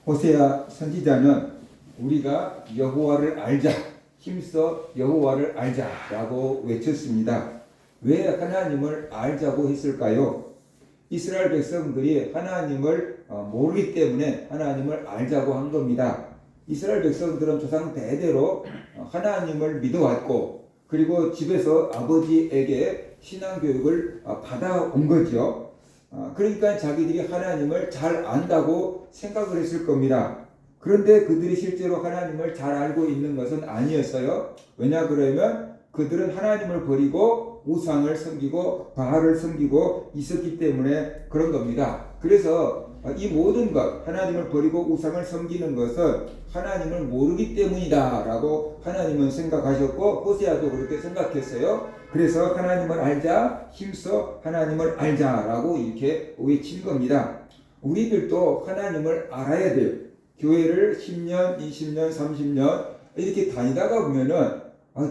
호세아 선지자는 우리가 여호와를 알자, 힘써 여호와를 알자라고 외쳤습니다. 왜 하나님을 알자고 했을까요? 이스라엘 백성들이 하나님을 모르기 때문에 하나님을 알자고 한 겁니다. 이스라엘 백성들은 조상 대대로 하나님을 믿어왔고, 그리고 집에서 아버지에게 신앙교육을 받아온 거죠. 그러니까 자기들이 하나님을 잘 안다고 생각을 했을 겁니다. 그런데 그들이 실제로 하나님을 잘 알고 있는 것은 아니었어요. 왜냐 그러면 그들은 하나님을 버리고 우상을 섬기고 바알을 섬기고 있었기 때문에 그런 겁니다. 그래서 이 모든 것, 하나님을 버리고 우상을 섬기는 것은 하나님을 모르기 때문이다 라고 하나님은 생각하셨고, 호세아도 그렇게 생각했어요. 그래서 하나님을 알자, 힘써 하나님을 알자 라고 이렇게 외친 겁니다. 우리들도 하나님을 알아야 돼요. 교회를 10년, 20년, 30년 이렇게 다니다가 보면은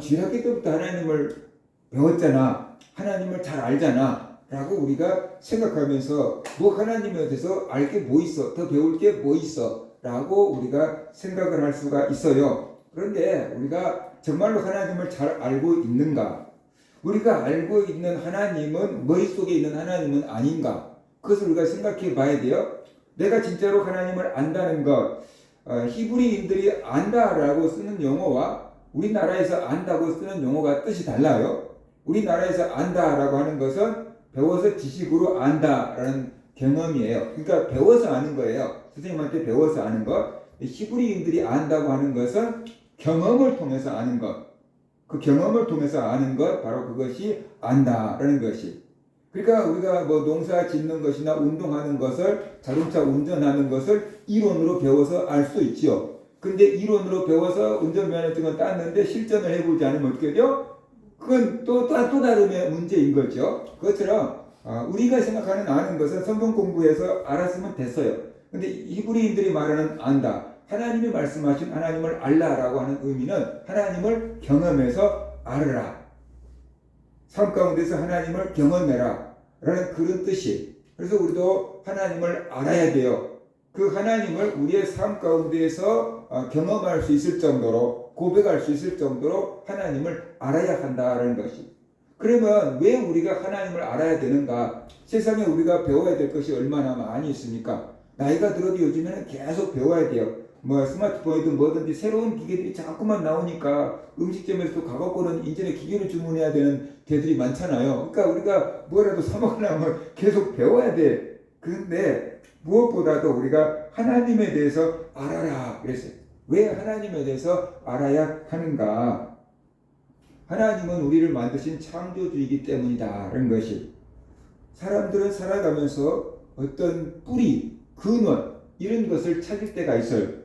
주일학교 때부터 하나님을 배웠잖아, 하나님을 잘 알잖아 라고 우리가 생각하면서 뭐 하나님에 대해서 알 게 뭐 있어, 더 배울 게 뭐 있어 라고 우리가 생각을 할 수가 있어요. 그런데 우리가 정말로 하나님을 잘 알고 있는가? 우리가 알고 있는 하나님은 머릿속에 있는 하나님은 아닌가? 그것을 우리가 생각해 봐야 돼요. 내가 진짜로 하나님을 안다는 것, 히브리인들이 안다라고 쓰는 용어와 우리나라에서 안다고 쓰는 용어가 뜻이 달라요. 우리나라에서 안다라고 하는 것은 배워서 지식으로 안다라는 경험이에요. 그러니까 배워서 아는 거예요. 선생님한테 배워서 아는 것. 히브리인들이 안다고 하는 것은 경험을 통해서 아는 것. 그 경험을 통해서 아는 것, 바로 그것이 안다라는 것이. 그러니까 우리가 뭐 농사 짓는 것이나 운동하는 것을, 자동차 운전하는 것을 이론으로 배워서 알 수 있지요. 근데 이론으로 배워서 운전면허증은 땄는데 실전을 해보지 않으면 어떻게 돼요? 그건 또 다른 문제인 거죠. 그것처럼 우리가 생각하는 아는 것은 성경 공부해서 알았으면 됐어요. 근데 히브리인들이 말하는 안다, 하나님이 말씀하신 하나님을 알라라고 하는 의미는 하나님을 경험해서 알으라, 삶 가운데서 하나님을 경험해라 라는 그런 뜻이. 그래서 우리도 하나님을 알아야 돼요. 그 하나님을 우리의 삶 가운데에서 경험할 수 있을 정도로, 고백할 수 있을 정도로 하나님을 알아야 한다는 것이. 그러면 왜 우리가 하나님을 알아야 되는가? 세상에 우리가 배워야 될 것이 얼마나 많이 있습니까? 나이가 들어도 요즘에는 계속 배워야 돼요. 뭐 스마트폰이든 뭐든지 새로운 기계들이 자꾸만 나오니까 음식점에서도 가갖고는 인터넷 기계를 주문해야 되는 데들이 많잖아요. 그러니까 우리가 뭐라도 사 먹으려면 계속 배워야 돼. 그런데 무엇보다도 우리가 하나님에 대해서 알아라 그랬어요. 왜 하나님에 대해서 알아야 하는가? 하나님은 우리를 만드신 창조주이기 때문이다라는 것이. 사람들은 살아가면서 어떤 뿌리, 근원 이런 것을 찾을 때가 있어요.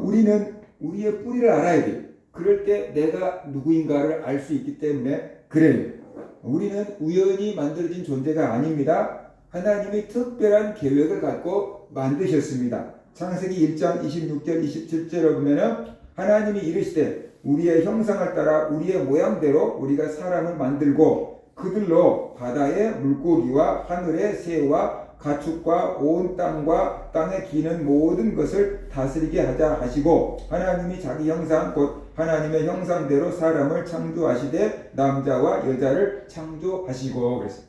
우리는 우리의 뿌리를 알아야 돼요. 그럴 때 내가 누구인가를 알 수 있기 때문에 그래요. 우리는 우연히 만들어진 존재가 아닙니다. 하나님이 특별한 계획을 갖고 만드셨습니다. 창세기 1장 26절 27절에 보면은 하나님이 이르시되 우리의 형상을 따라 우리의 모양대로 우리가 사람을 만들고 그들로 바다의 물고기와 하늘의 새와 가축과 온 땅과 땅에 기는 모든 것을 다스리게 하자 하시고, 하나님이 자기 형상 곧 하나님의 형상대로 사람을 창조하시되 남자와 여자를 창조하시고. 그랬어요.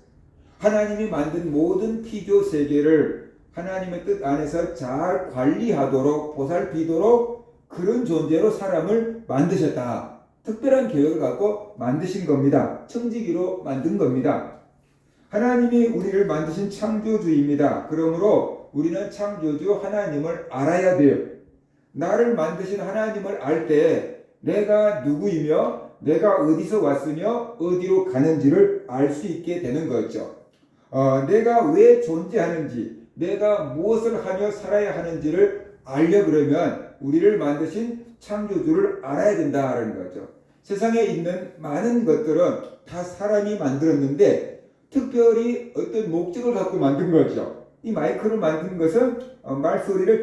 하나님이 만든 모든 피조 세계를 하나님의 뜻 안에서 잘 관리하도록 보살피도록 그런 존재로 사람을 만드셨다. 특별한 계획을 갖고 만드신 겁니다. 청지기로 만든 겁니다. 하나님이 우리를 만드신 창조주입니다. 그러므로 우리는 창조주 하나님을 알아야 돼요. 나를 만드신 하나님을 알 때 내가 누구이며 내가 어디서 왔으며 어디로 가는지를 알 수 있게 되는 거죠. 내가 왜 존재하는지, 내가 무엇을 하며 살아야 하는지를 알려 그러면 우리를 만드신 창조주를 알아야 된다는 거죠. 세상에 있는 많은 것들은 다 사람이 만들었는데 특별히 어떤 목적을 갖고 만든 거죠. 이 마이크를 만든 것은 말소리를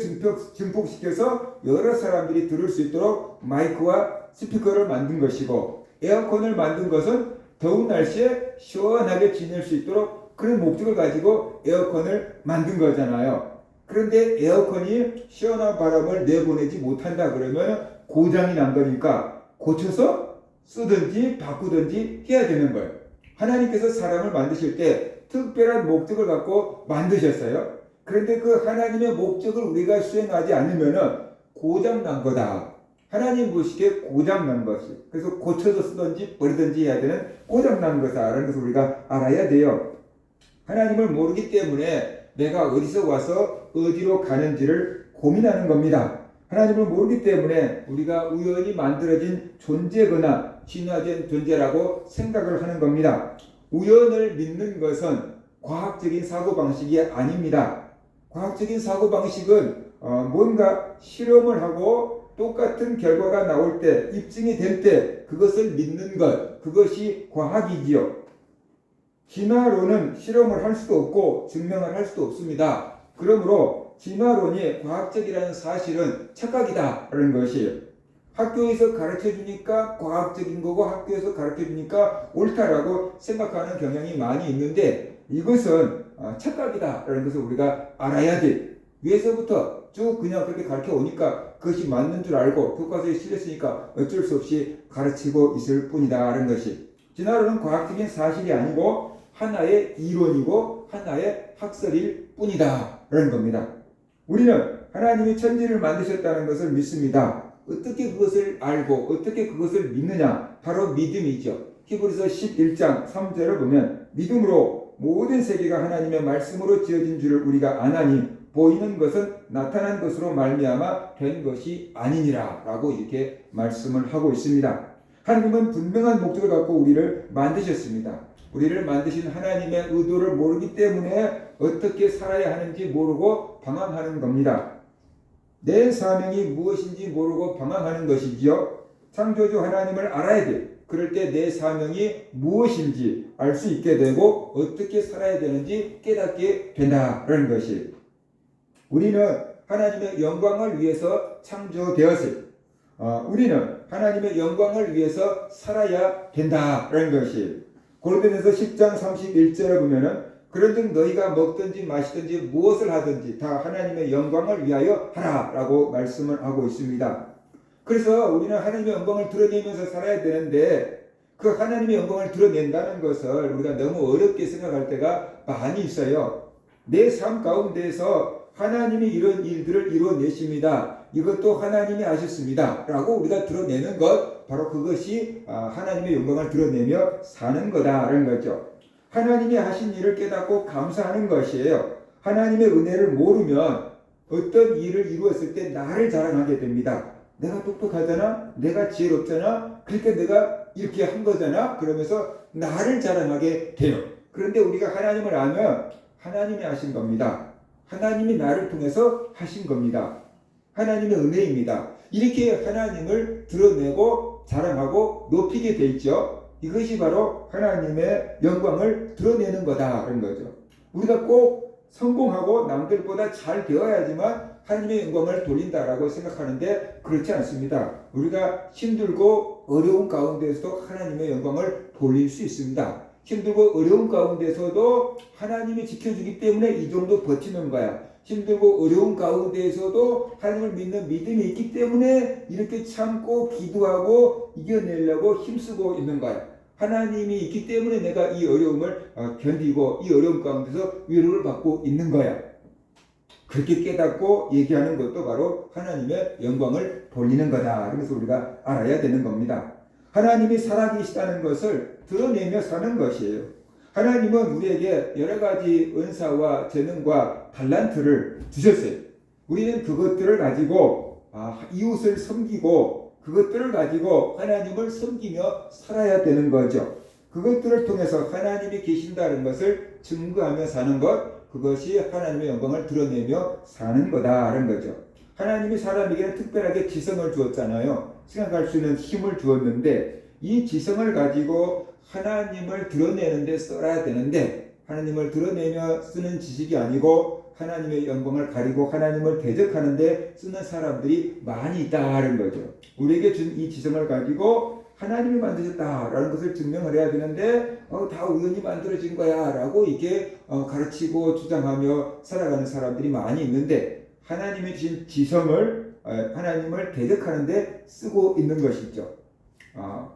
증폭시켜서 여러 사람들이 들을 수 있도록 마이크와 스피커를 만든 것이고, 에어컨을 만든 것은 더운 날씨에 시원하게 지낼 수 있도록 그런 목적을 가지고 에어컨을 만든 거잖아요. 그런데 에어컨이 시원한 바람을 내보내지 못한다 그러면 고장이 난 거니까 고쳐서 쓰든지 바꾸든지 해야 되는 거예요. 하나님께서 사람을 만드실 때 특별한 목적을 갖고 만드셨어요. 그런데 그 하나님의 목적을 우리가 수행하지 않으면 고장 난 거다. 하나님 보시기에 고장 난 것이. 그래서 고쳐서 쓰든지 버리든지 해야 되는 고장 난 거다라는 것을 우리가 알아야 돼요. 하나님을 모르기 때문에 내가 어디서 와서 어디로 가는지를 고민하는 겁니다. 하나님을 모르기 때문에 우리가 우연히 만들어진 존재거나 진화된 존재라고 생각을 하는 겁니다. 우연을 믿는 것은 과학적인 사고방식이 아닙니다. 과학적인 사고방식은 뭔가 실험을 하고 똑같은 결과가 나올 때, 입증이 될 때 그것을 믿는 것, 그것이 과학이지요. 진화론은 실험을 할 수도 없고 증명을 할 수도 없습니다. 그러므로 진화론이 과학적이라는 사실은 착각이다라는 것이에요. 학교에서 가르쳐주니까 과학적인 거고 학교에서 가르쳐주니까 옳다라고 생각하는 경향이 많이 있는데 이것은 착각이다라는 것을 우리가 알아야 돼. 위에서부터 쭉 그냥 그렇게 가르쳐 오니까 그것이 맞는 줄 알고 교과서에 실렸으니까 어쩔 수 없이 가르치고 있을 뿐이다라는 것이. 진화론은 과학적인 사실이 아니고 하나의 이론이고 하나의 학설일 뿐이다라는 겁니다. 우리는 하나님이 천지를 만드셨다는 것을 믿습니다. 어떻게 그것을 알고 어떻게 그것을 믿느냐? 바로 믿음이죠. 히브리서 11장 3절을 보면 믿음으로 모든 세계가 하나님의 말씀으로 지어진 줄을 우리가 아나니 보이는 것은 나타난 것으로 말미암아 된 것이 아니니라 라고 이렇게 말씀을 하고 있습니다. 하나님은 분명한 목적을 갖고 우리를 만드셨습니다. 우리를 만드신 하나님의 의도를 모르기 때문에 어떻게 살아야 하는지 모르고 방황하는 겁니다. 내 사명이 무엇인지 모르고 방황하는 것이지요. 창조주 하나님을 알아야 돼. 그럴 때 내 사명이 무엇인지 알 수 있게 되고 어떻게 살아야 되는지 깨닫게 된다는 것이. 우리는 하나님의 영광을 위해서 창조되었어요. 우리는 하나님의 영광을 위해서 살아야 된다는 것이. 고린도전서 10장 31절에 보면은 그런즉 너희가 먹든지 마시든지 무엇을 하든지 다 하나님의 영광을 위하여 하라라고 말씀을 하고 있습니다. 그래서 우리는 하나님의 영광을 드러내면서 살아야 되는데 그 하나님의 영광을 드러낸다는 것을 우리가 너무 어렵게 생각할 때가 많이 있어요. 내 삶 가운데에서 하나님이 이런 일들을 이뤄내십니다. 이것도 하나님이 하셨습니다. 라고 우리가 드러내는 것, 바로 그것이 하나님의 영광을 드러내며 사는 거다라는 거죠. 하나님이 하신 일을 깨닫고 감사하는 것이에요. 하나님의 은혜를 모르면 어떤 일을 이루었을 때 나를 자랑하게 됩니다. 내가 똑똑하잖아? 내가 지혜롭잖아? 그러니까 내가 이렇게 한 거잖아? 그러면서 나를 자랑하게 돼요. 그런데 우리가 하나님을 알면 하나님이 하신 겁니다. 하나님이 나를 통해서 하신 겁니다. 하나님의 은혜입니다. 이렇게 하나님을 드러내고 자랑하고 높이게 돼 있죠. 이것이 바로 하나님의 영광을 드러내는 거다라는 거죠. 우리가 꼭 성공하고 남들보다 잘 되어야지만 하나님의 영광을 돌린다라고 생각하는데 그렇지 않습니다. 우리가 힘들고 어려운 가운데서도 하나님의 영광을 돌릴 수 있습니다. 힘들고 어려운 가운데서도 하나님이 지켜주기 때문에 이 정도 버티는 거야. 힘들고 어려운 가운데에서도 하나님을 믿는 믿음이 있기 때문에 이렇게 참고 기도하고 이겨내려고 힘쓰고 있는 거야. 하나님이 있기 때문에 내가 이 어려움을 견디고 이 어려움 가운데서 위로를 받고 있는 거야. 그렇게 깨닫고 얘기하는 것도 바로 하나님의 영광을 돌리는 거다. 그래서 우리가 알아야 되는 겁니다. 하나님이 살아계시다는 것을 드러내며 사는 것이에요. 하나님은 우리에게 여러 가지 은사와 재능과 달란트를 주셨어요. 우리는 그것들을 가지고 이웃을 섬기고 그것들을 가지고 하나님을 섬기며 살아야 되는 거죠. 그것들을 통해서 하나님이 계신다는 것을 증거하며 사는 것, 그것이 하나님의 영광을 드러내며 사는 거다라는 거죠. 하나님이 사람에게는 특별하게 지성을 주었잖아요. 생각할 수 있는 힘을 주었는데 이 지성을 가지고 하나님을 드러내는 데 써야 되는데 하나님을 드러내며 쓰는 지식이 아니고 하나님의 영광을 가리고 하나님을 대적하는 데 쓰는 사람들이 많이 있다는 거죠. 우리에게 준 이 지성을 가지고 하나님이 만드셨다라는 것을 증명을 해야 되는데 다 우연히 만들어진 거야라고 이렇게 가르치고 주장하며 살아가는 사람들이 많이 있는데 하나님이 주신 지성을 하나님을 대적하는데 쓰고 있는 것이죠.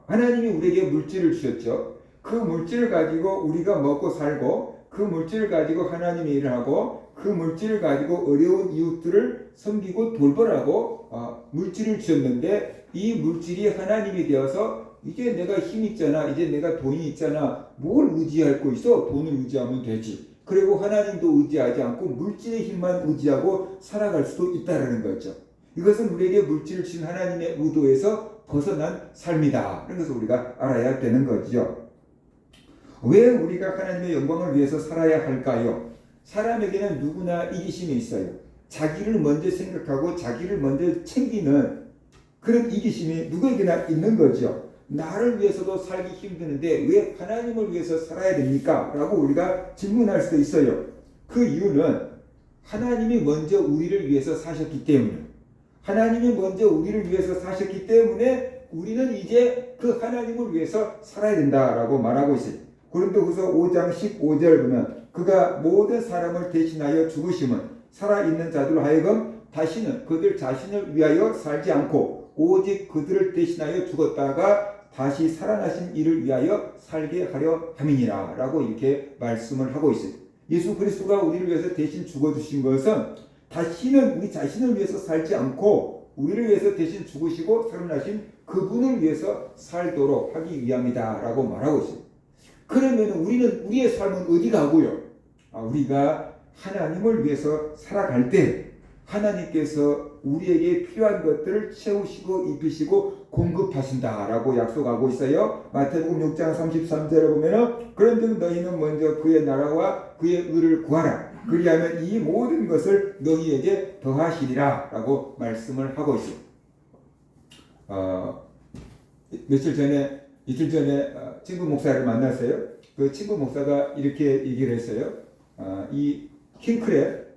하나님이 우리에게 물질을 주셨죠. 그 물질을 가지고 우리가 먹고 살고 그 물질을 가지고 하나님의 일을 하고 그 물질을 가지고 어려운 이웃들을 섬기고 돌보라고 물질을 주셨는데 이 물질이 하나님이 되어서 이제 내가 힘 있잖아, 이제 내가 돈이 있잖아, 뭘 의지할 거 있어? 돈을 의지하면 되지. 그리고 하나님도 의지하지 않고 물질의 힘만 의지하고 살아갈 수도 있다는 거죠. 이것은 우리에게 물질을 주신 하나님의 의도에서 벗어난 삶이다. 그런 것을 우리가 알아야 되는 거죠. 왜 우리가 하나님의 영광을 위해서 살아야 할까요? 사람에게는 누구나 이기심이 있어요. 자기를 먼저 생각하고 자기를 먼저 챙기는 그런 이기심이 누구에게나 있는 거죠. 나를 위해서도 살기 힘드는데 왜 하나님을 위해서 살아야 됩니까? 라고 우리가 질문할 수도 있어요. 그 이유는 하나님이 먼저 우리를 위해서 사셨기 때문에 하나님이 먼저 우리를 위해서 사셨기 때문에 우리는 이제 그 하나님을 위해서 살아야 된다라고 말하고 있어요. 고린도후서 5장 15절 보면 그가 모든 사람을 대신하여 죽으심은 살아있는 자들로 하여금 다시는 그들 자신을 위하여 살지 않고 오직 그들을 대신하여 죽었다가 다시 살아나신 이를 위하여 살게 하려 함이니라 라고 이렇게 말씀을 하고 있어요. 예수 그리스도가 우리를 위해서 대신 죽어주신 것은 다시는 우리 자신을 위해서 살지 않고 우리를 위해서 대신 죽으시고 살아나신 그분을 위해서 살도록 하기 위함이다 라고 말하고 있어요. 그러면 우리는 우리의 삶은 어디 가고요? 우리가 하나님을 위해서 살아갈 때 하나님께서 우리에게 필요한 것들을 채우시고 입히시고 공급하신다라고 약속하고 있어요. 마태복음 6장 33절에 보면은 그런즉 너희는 먼저 그의 나라와 그의 의를 구하라. 그리하면 이 모든 것을 너희에게 더하시리라 라고 말씀을 하고 있어요. 이틀 전에 친구 목사를 만났어요. 그 친구 목사가 이렇게 얘기를 했어요. 이 킹크랩을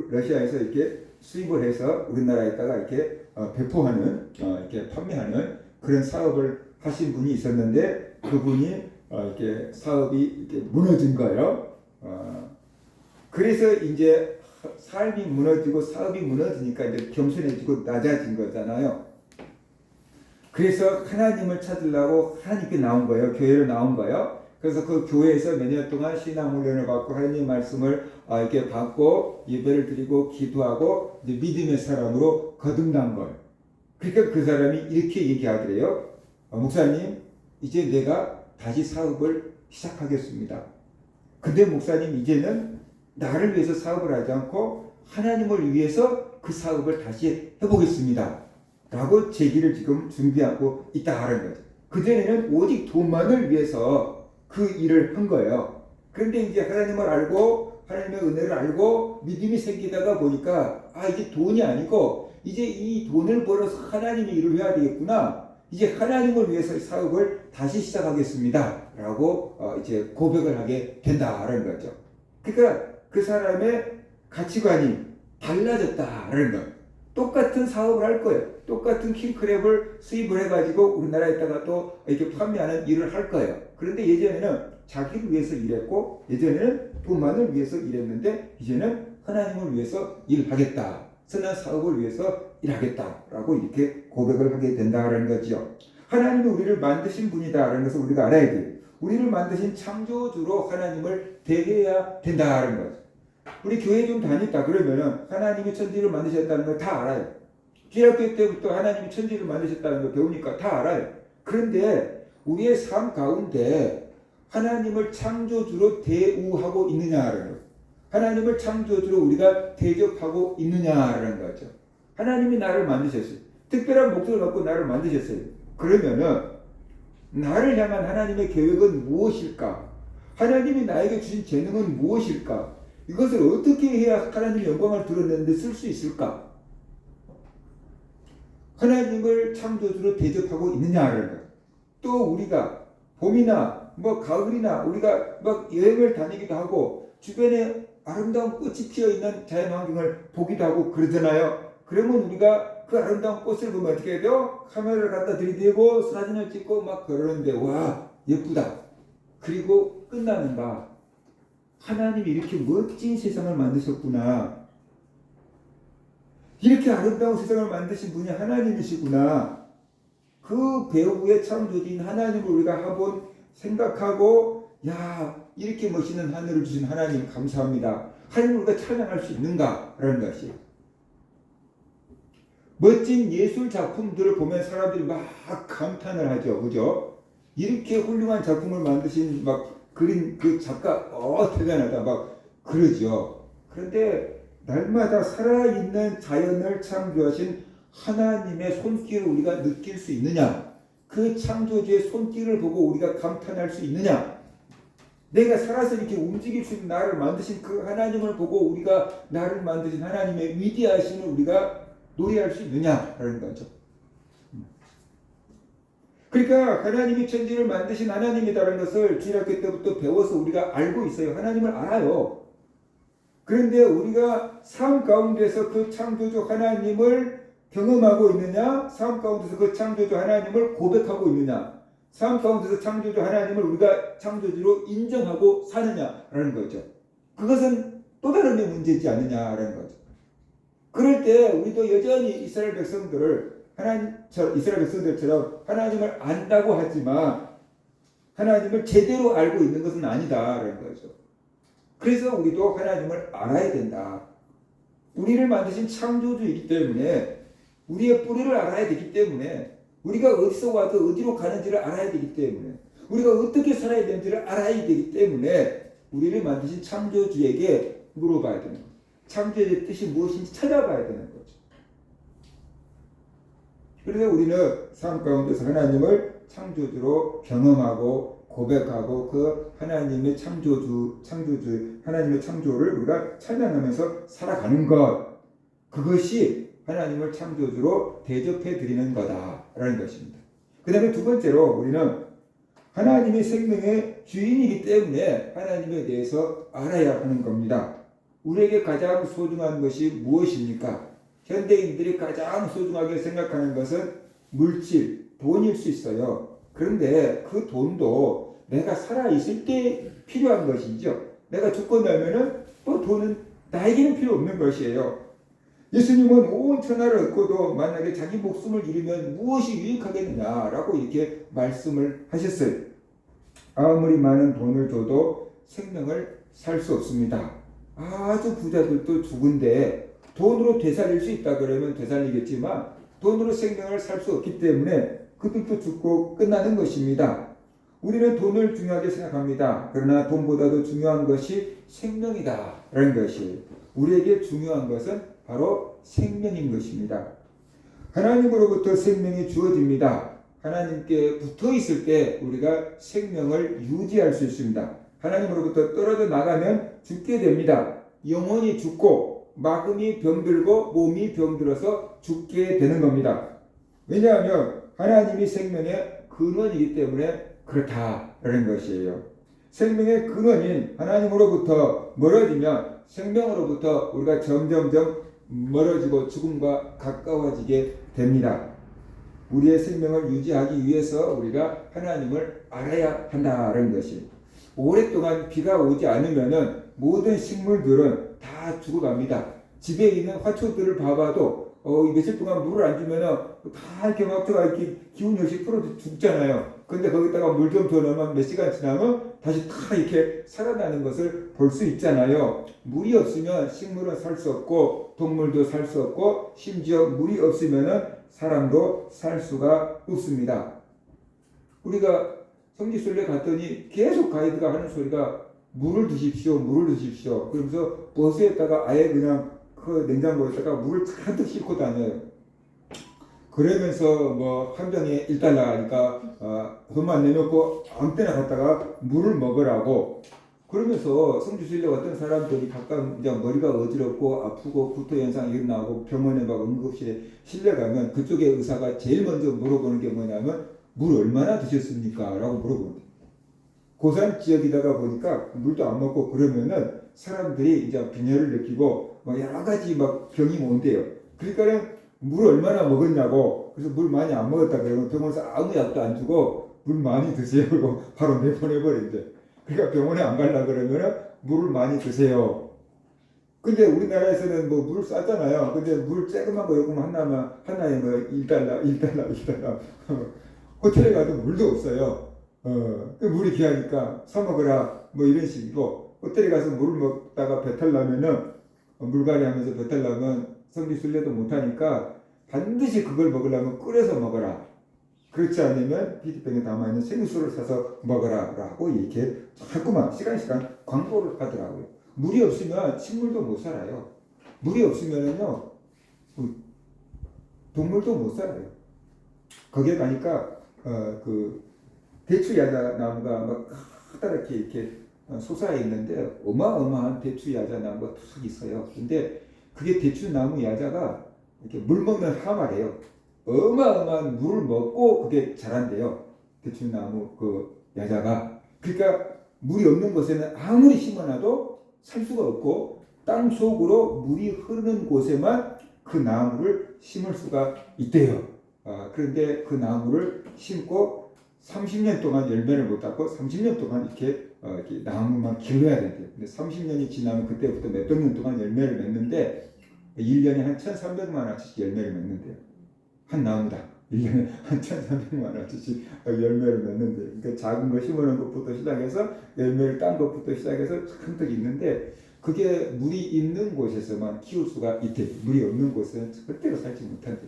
러시아에서 이렇게 수입을 해서 우리나라에다가 이렇게 배포하는, 이렇게 판매하는 그런 사업을 하신 분이 있었는데 그분이 이렇게 사업이 이렇게 무너진 거예요. 그래서 이제 삶이 무너지고 사업이 무너지니까 이제 겸손해지고 낮아진 거잖아요. 그래서 하나님을 찾으려고 하나님께 나온 거예요. 교회로 나온 거예요. 그래서 그 교회에서 몇 년 동안 신앙 훈련을 받고 하나님 말씀을 이렇게 받고 예배를 드리고 기도하고 이제 믿음의 사람으로 거듭난 거예요. 그러니까 그 사람이 이렇게 얘기하더래요. 목사님, 이제 내가 다시 사업을 시작하겠습니다. 근데 목사님, 이제는 나를 위해서 사업을 하지 않고 하나님을 위해서 그 사업을 다시 해보겠습니다. 라고 제기를 지금 준비하고 있다 하는 거죠. 그전에는 오직 돈만을 위해서 그 일을 한 거예요. 그런데 이제 하나님을 알고 하나님의 은혜를 알고 믿음이 생기다가 보니까 이게 돈이 아니고 이제 이 돈을 벌어서 하나님의 일을 해야 되겠구나. 이제 하나님을 위해서 사업을 다시 시작하겠습니다. 라고 이제 고백을 하게 된다라는 거죠. 그러니까 그 사람의 가치관이 달라졌다라는 거예요. 똑같은 사업을 할 거예요. 똑같은 킹크랩을 수입을 해가지고 우리나라에다가 또 이렇게 판매하는 일을 할 거예요. 그런데 예전에는 자기를 위해서 일했고 예전에는 돈만을 위해서 일했는데 이제는 하나님을 위해서 일하겠다. 선한 사업을 위해서 일하겠다라고 이렇게 고백을 하게 된다는 거죠. 하나님이 우리를 만드신 분이다라는 것을 우리가 알아야 돼요. 우리를 만드신 창조주로 하나님을 대해야 된다는 거죠. 우리 교회 좀 다녔다 그러면은 하나님이 천지를 만드셨다는 걸 다 알아요. 기독교 때부터 하나님이 천지를 만드셨다는 걸 배우니까 다 알아요. 그런데 우리의 삶 가운데 하나님을 창조주로 대우하고 있느냐라는 거예요. 하나님을 창조주로 우리가 대접하고 있느냐라는 거죠. 하나님이 나를 만드셨어요. 특별한 목적을 갖고 나를 만드셨어요. 그러면은 나를 향한 하나님의 계획은 무엇일까? 하나님이 나에게 주신 재능은 무엇일까? 이것을 어떻게 해야 하나님의 영광을 드러내는데 쓸 수 있을까? 하나님을 창조주로 대접하고 있느냐라는 거예요. 또 우리가 봄이나 가을이나 우리가 여행을 다니기도 하고 주변에 아름다운 꽃이 피어 있는 자연 환경을 보기도 하고 그러잖아요. 그러면 우리가 그 아름다운 꽃을 보면 어떻게 해야 돼요? 카메라를 갖다 들이대고 사진을 찍고 막 그러는데 와 예쁘다. 그리고 끝나는가? 하나님이 이렇게 멋진 세상을 만드셨구나. 이렇게 아름다운 세상을 만드신 분이 하나님이시구나. 그 배후의 창조주인 하나님을 우리가 한번 생각하고 야 이렇게 멋있는 하늘을 주신 하나님 감사합니다. 하나님을 우리가 찬양할 수 있는가라는 것이. 멋진 예술 작품들을 보면 사람들이 막 감탄을 하죠. 그죠? 이렇게 훌륭한 작품을 만드신 막 그린 그 작가 대단하다 막 그러죠. 그런데 날마다 살아있는 자연을 창조하신 하나님의 손길을 우리가 느낄 수 있느냐? 그 창조주의 손길을 보고 우리가 감탄할 수 있느냐? 내가 살아서 이렇게 움직일 수 있는 나를 만드신 그 하나님을 보고 우리가 나를 만드신 하나님의 위대하심을 우리가 노래할 수 있느냐라는 거죠. 그러니까 하나님이 천지를 만드신 하나님이라는 것을 주일학교 때부터 배워서 우리가 알고 있어요. 하나님을 알아요. 그런데 우리가 삶 가운데서 그 창조주 하나님을 경험하고 있느냐? 삶 가운데서 그 창조주 하나님을 고백하고 있느냐? 삶 가운데서 창조주 하나님을 우리가 창조주로 인정하고 사느냐라는 거죠. 그것은 또 다른 문제지 않느냐라는 거죠. 그럴 때 우리도 여전히 이스라엘 백성들처럼 하나님을 안다고 하지만 하나님을 제대로 알고 있는 것은 아니다라는 거죠. 그래서 우리도 하나님을 알아야 된다. 우리를 만드신 창조주이기 때문에 우리의 뿌리를 알아야 되기 때문에 우리가 어디서 와서 어디로 가는지를 알아야 되기 때문에 우리가 어떻게 살아야 되는지를 알아야 되기 때문에 우리를 만드신 창조주에게 물어봐야 되는 거예요. 창조의 뜻이 무엇인지 찾아봐야 되는 거죠. 그래서 우리는 삶 가운데서 하나님을 창조주로 경험하고 고백하고 그 하나님의 창조주 하나님의 창조를 우리가 찬양하면서 살아가는 것, 그것이 하나님을 창조주로 대접해 드리는 거다라는 것입니다. 그 다음에 두 번째로 우리는 하나님의 생명의 주인이기 때문에 하나님에 대해서 알아야 하는 겁니다. 우리에게 가장 소중한 것이 무엇입니까? 현대인들이 가장 소중하게 생각하는 것은 물질, 돈일 수 있어요. 그런데 그 돈도 내가 살아있을 때 필요한 것이죠. 내가 죽고 나면은 또 돈은 나에게는 필요 없는 것이에요. 예수님은 온 천하를 얻고도 만약에 자기 목숨을 잃으면 무엇이 유익하겠느냐라고 이렇게 말씀을 하셨어요. 아무리 많은 돈을 줘도 생명을 살 수 없습니다. 아주 부자들도 죽은데 돈으로 되살릴 수 있다 그러면 되살리겠지만 돈으로 생명을 살 수 없기 때문에 그들도 죽고 끝나는 것입니다. 우리는 돈을 중요하게 생각합니다. 그러나 돈보다도 중요한 것이 생명이다 라는 것이 우리에게 중요한 것은 바로 생명인 것입니다. 하나님으로부터 생명이 주어집니다. 하나님께 붙어 있을 때 우리가 생명을 유지할 수 있습니다. 하나님으로부터 떨어져 나가면 죽게 됩니다. 영혼이 죽고 마음이 병들고 몸이 병들어서 죽게 되는 겁니다. 왜냐하면 하나님이 생명의 근원이기 때문에 그렇다라는 것이에요. 생명의 근원인 하나님으로부터 멀어지면 생명으로부터 우리가 점점점 멀어지고 죽음과 가까워지게 됩니다. 우리의 생명을 유지하기 위해서 우리가 하나님을 알아야 한다는 것이. 오랫동안 비가 오지 않으면 모든 식물들은 다 죽어갑니다. 집에 있는 화초들을 봐봐도 며칠 동안 물을 안 주면 다 이렇게 화초가 이렇게 기운이 없이 풀어져 죽잖아요. 근데 거기다가 물 좀 더 넣으면 몇 시간 지나면 다시 다 이렇게 살아나는 것을 볼 수 있잖아요. 물이 없으면 식물은 살 수 없고 동물도 살 수 없고 심지어 물이 없으면 사람도 살 수가 없습니다. 우리가 성지순례 갔더니 계속 가이드가 하는 소리가 물을 드십시오, 물을 드십시오. 그러면서 버스에다가 아예 그냥 그 냉장고에다가 물을 잔뜩 싣고 다녀요. 그러면서 뭐 한 병에 $1 하니까 돈만 내놓고 아무 때나 갔다가 물을 먹으라고. 그러면서 성지순례 왔던 사람들이 가끔 이제 머리가 어지럽고 아프고 구토 현상이 일어나고 병원에 막 응급실에 실려가면 그쪽에 의사가 제일 먼저 물어보는 게 뭐냐면 물 얼마나 드셨습니까? 라고 물어봅니다. 고산 지역이다가 보니까 물도 안 먹고 그러면은 사람들이 이제 빈혈을 느끼고 막 여러 가지 막 병이 온대요. 그러니까 물 얼마나 먹었냐고. 그래서 물 많이 안 먹었다 그러면 병원에서 아무 약도 안 주고 물 많이 드세요. 그리고 바로 내보내버린대. 그러니까 병원에 안 가려고 그러면 물을 많이 드세요. 근데 우리나라에서는 뭐 물 싸잖아요. 근데 물 조그만 거 요금 하나에 뭐 1달러, 1달러, 1달러. 호텔에 가도 물도 없어요. 그 물이 귀하니까 사 먹으라 뭐 이런 식이고, 호텔에 가서 물을 먹다가 배탈 나면은 물갈이 하면서 배탈 나면 성지순례도 못하니까 반드시 그걸 먹으려면 끓여서 먹어라. 그렇지 않으면 피트병에 담아있는 생수를 사서 먹어라 라고 이렇게 자꾸만 시간 광고를 하더라고요. 물이 없으면 식물도 못 살아요. 물이 없으면요 동물도 못 살아요. 거기에 가니까 그 대추 야자 나무가 막 커다랗게 이렇게 솟아 있는데 어마어마한 대추 야자 나무가 툭 있어요. 근데 그게 대추 나무 야자가 이렇게 물 먹는 하마래요. 어마어마한 물을 먹고 그게 자란대요. 대추 나무 그 야자가. 그러니까 물이 없는 곳에는 아무리 심어놔도 살 수가 없고, 땅 속으로 물이 흐르는 곳에만 그 나무를 심을 수가 있대요. 그런데 그 나무를 심고 30년 동안 열매를 못 땄고 30년 동안 이렇게 나무만 길러야 된대요. 근데 30년이 지나면 그때부터 몇백 년 동안 열매를 맺는데 1년에 한 1,300만 원씩 열매를 맺는데요. 한 나무다. 1년에 한 1,300만 원씩 열매를 맺는데, 그러니까 작은 거 심어놓은 것부터 시작해서 열매를 딴 것부터 시작해서 한뜩 있는데, 그게 물이 있는 곳에서만 키울 수가 있대. 물이 없는 곳은 절대로 살지 못한대.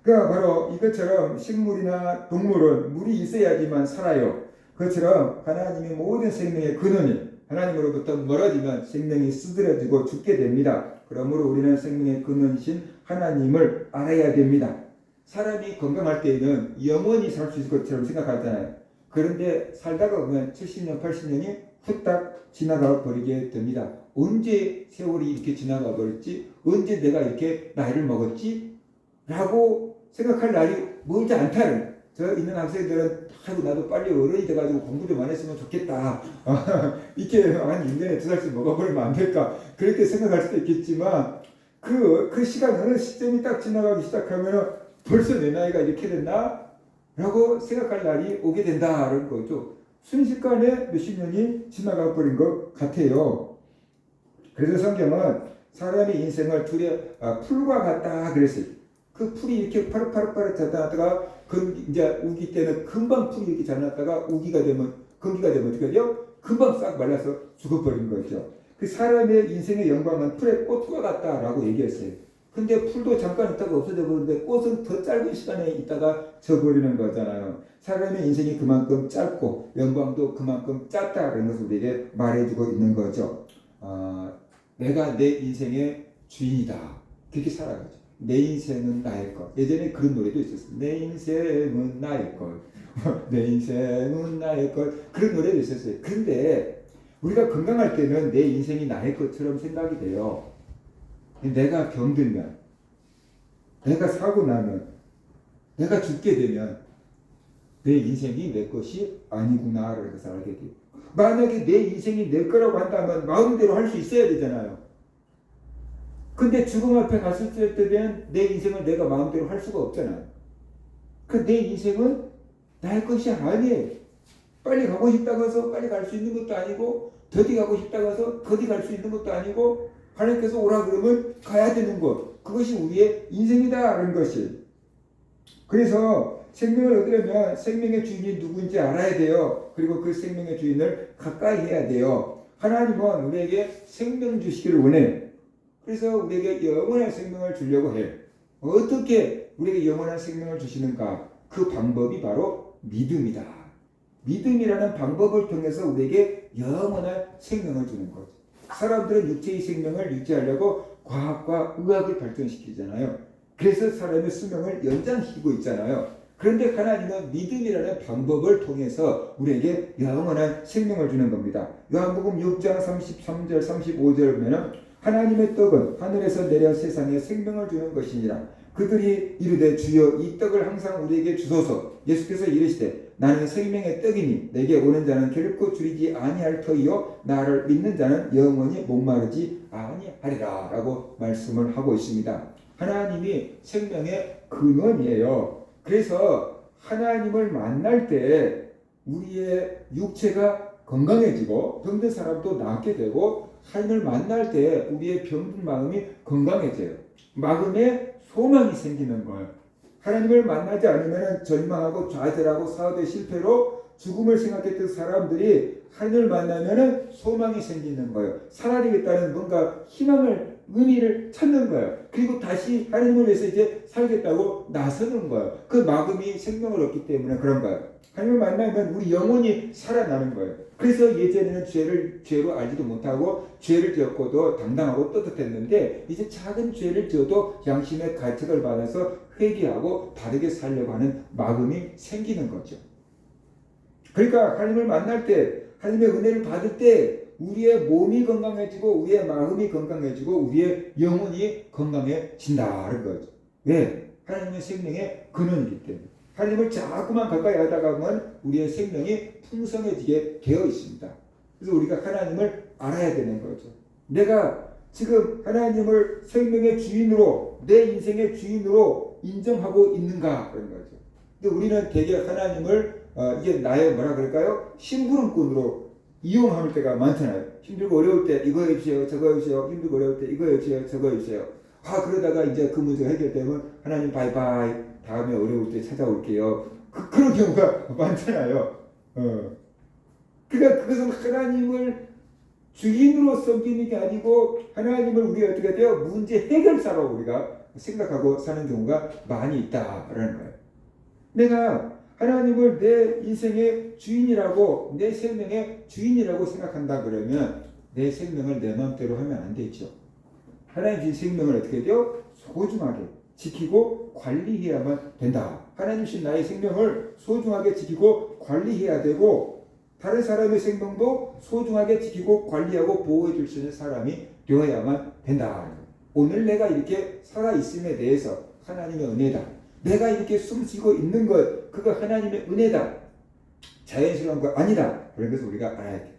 그러니까 바로 이것처럼 식물이나 동물은 물이 있어야지만 살아요. 그것처럼 하나님이 모든 생명의 근원이 하나님으로부터 멀어지면 생명이 쓰드러지고 죽게 됩니다. 그러므로 우리는 생명의 근원이신 하나님을 알아야 됩니다. 사람이 건강할 때에는 영원히 살 수 있을 것처럼 생각하잖아요. 그런데 살다가 보면 70년, 80년이 후딱 지나가 버리게 됩니다. 언제 세월이 이렇게 지나가 버렸지? 언제 내가 이렇게 나이를 먹었지? 라고 생각할 날이 멀지 않다는, 저 있는 학생들은 아이고 나도 빨리 어른이 돼가지고 공부 좀 안 했으면 좋겠다. 이렇게 한 1년에 2살씩 먹어버리면 안 될까? 그렇게 생각할 수도 있겠지만 그 시간 어느 시점이 딱 지나가기 시작하면 벌써 내 나이가 이렇게 됐나? 라고 생각할 날이 오게 된다는 거죠. 순식간에 몇십 년이 지나가 버린 것 같아요. 그래서 성경은 사람의 인생을 풀과 같다 그랬어요. 그 풀이 이렇게 파릇파릇 자라다가 이제 우기 때는 금방 풀이 이렇게 자라났다가 우기가 되면 건기가 되면 어떻게 돼요? 금방 싹 말라서 죽어버린 거죠. 그 사람의 인생의 영광은 풀의 꽃과 같다라고 얘기했어요. 근데 풀도 잠깐 있다가 없어져 버리는데 꽃은 더 짧은 시간에 있다가 져버리는 거잖아요. 사람의 인생이 그만큼 짧고 영광도 그만큼 짧다라는 것을 우리에게 말해주고 있는 거죠. 내가 내 인생의 주인이다. 그렇게 살아가죠. 내 인생은 나의 것. 예전에 그런 노래도 있었어요. 내 인생은 나의 것. 내 인생은 나의 것. 그런 노래도 있었어요. 근데 우리가 건강할 때는 내 인생이 나의 것처럼 생각이 돼요. 내가 병들면, 내가 사고 나면, 내가 죽게 되면 내 인생이 내 것이 아니구나라는 것을 알게 돼요. 만약에 내 인생이 내 거라고 한다면 마음대로 할 수 있어야 되잖아요. 근데 죽음 앞에 갔을 때 되면 내 인생을 내가 마음대로 할 수가 없잖아요. 그 내 인생은 나의 것이 아니에요. 빨리 가고 싶다고 해서 빨리 갈 수 있는 것도 아니고, 더디 가고 싶다고 해서 더디 갈 수 있는 것도 아니고, 하나님께서 오라 그러면 가야 되는 것. 그것이 우리의 인생이다라는 것이. 그래서 생명을 얻으려면 생명의 주인이 누구인지 알아야 돼요. 그리고 그 생명의 주인을 가까이 해야 돼요. 하나님은 우리에게 생명 주시기를 원해요. 그래서 우리에게 영원한 생명을 주려고 해요. 어떻게 우리에게 영원한 생명을 주시는가? 그 방법이 바로 믿음이다. 믿음이라는 방법을 통해서 우리에게 영원한 생명을 주는 거죠. 사람들은 육체의 생명을 유지하려고 과학과 의학을 발전시키잖아요. 그래서 사람의 수명을 연장시키고 있잖아요. 그런데 하나님은 믿음이라는 방법을 통해서 우리에게 영원한 생명을 주는 겁니다. 요한복음 6장 33절 35절 보면 하나님의 떡은 하늘에서 내려 세상에 생명을 주는 것이니라. 그들이 이르되 주여 이 떡을 항상 우리에게 주소서. 예수께서 이르시되 나는 생명의 떡이니 내게 오는 자는 결코 줄이지 아니할 터이요 나를 믿는 자는 영원히 목마르지 아니하리라 라고 말씀을 하고 있습니다. 하나님이 생명의 근원이에요. 그래서 하나님을 만날 때 우리의 육체가 건강해지고 병든 사람도 낫게 되고 하나님을 만날 때 우리의 병든 마음이 건강해져요. 마음에 소망이 생기는 거예요. 하나님을 만나지 않으면 절망하고 좌절하고 사업의 실패로 죽음을 생각했던 사람들이 하나님을 만나면 소망이 생기는 거예요. 살아야겠다는 뭔가 희망을 의미를 찾는 거예요. 그리고 다시 하나님을 위해서 이제 살겠다고 나서는 거예요. 그 마음이 생명을 얻기 때문에 그런 거예요. 하나님을 만나면 우리 영혼이 살아나는 거예요. 그래서 예전에는 죄로 알지도 못하고 죄를 지었고도 당당하고 떳떳했는데 이제 작은 죄를 지어도 양심의 가책을 받아서 회개하고 바르게 살려고 하는 마음이 생기는 거죠. 그러니까 하나님을 만날 때 하나님의 은혜를 받을 때 우리의 몸이 건강해지고 우리의 마음이 건강해지고 우리의 영혼이 건강해진다는 거죠. 왜? 하나님의 생명의 근원이기 때문에. 하나님을 자꾸만 가까이 하다 보면 우리의 생명이 풍성해지게 되어 있습니다. 그래서 우리가 하나님을 알아야 되는 거죠. 내가 지금 하나님을 생명의 주인으로 내 인생의 주인으로 인정하고 있는가 그런 거죠. 근데 우리는 되게 하나님을 이게 나의 뭐라 그럴까요? 심부름꾼으로 이용할 때가 많잖아요. 힘들고 어려울 때 이거 해주세요, 저거 해주세요. 힘들고 어려울 때 이거 해주세요, 저거 해주세요. 그러다가 이제 그 문제가 해결되면 하나님 바이바이, 다음에 어려울 때 찾아올게요. 그런 경우가 많잖아요. 그러니까 그것은 하나님을 주인으로 섬기는 게 아니고 하나님을 우리가 어떻게 돼요? 문제 해결사로 우리가 생각하고 사는 경우가 많이 있다라는 거예요. 내가 하나님을 내 인생의 주인이라고 내 생명의 주인이라고 생각한다 그러면 내 생명을 내 마음대로 하면 안 되죠. 하나님 주신 생명을 어떻게 돼요? 소중하게 지키고 관리해야만 된다. 하나님 주신 나의 생명을 소중하게 지키고 관리해야 되고 다른 사람의 생명도 소중하게 지키고 관리하고 보호해 줄 수 있는 사람이 되어야만 된다. 오늘 내가 이렇게 살아있음에 대해서 하나님의 은혜다. 내가 이렇게 숨쉬고 있는 것, 그거 하나님의 은혜다. 자연스러운 거 아니다. 그런 것을 우리가 알아야 돼.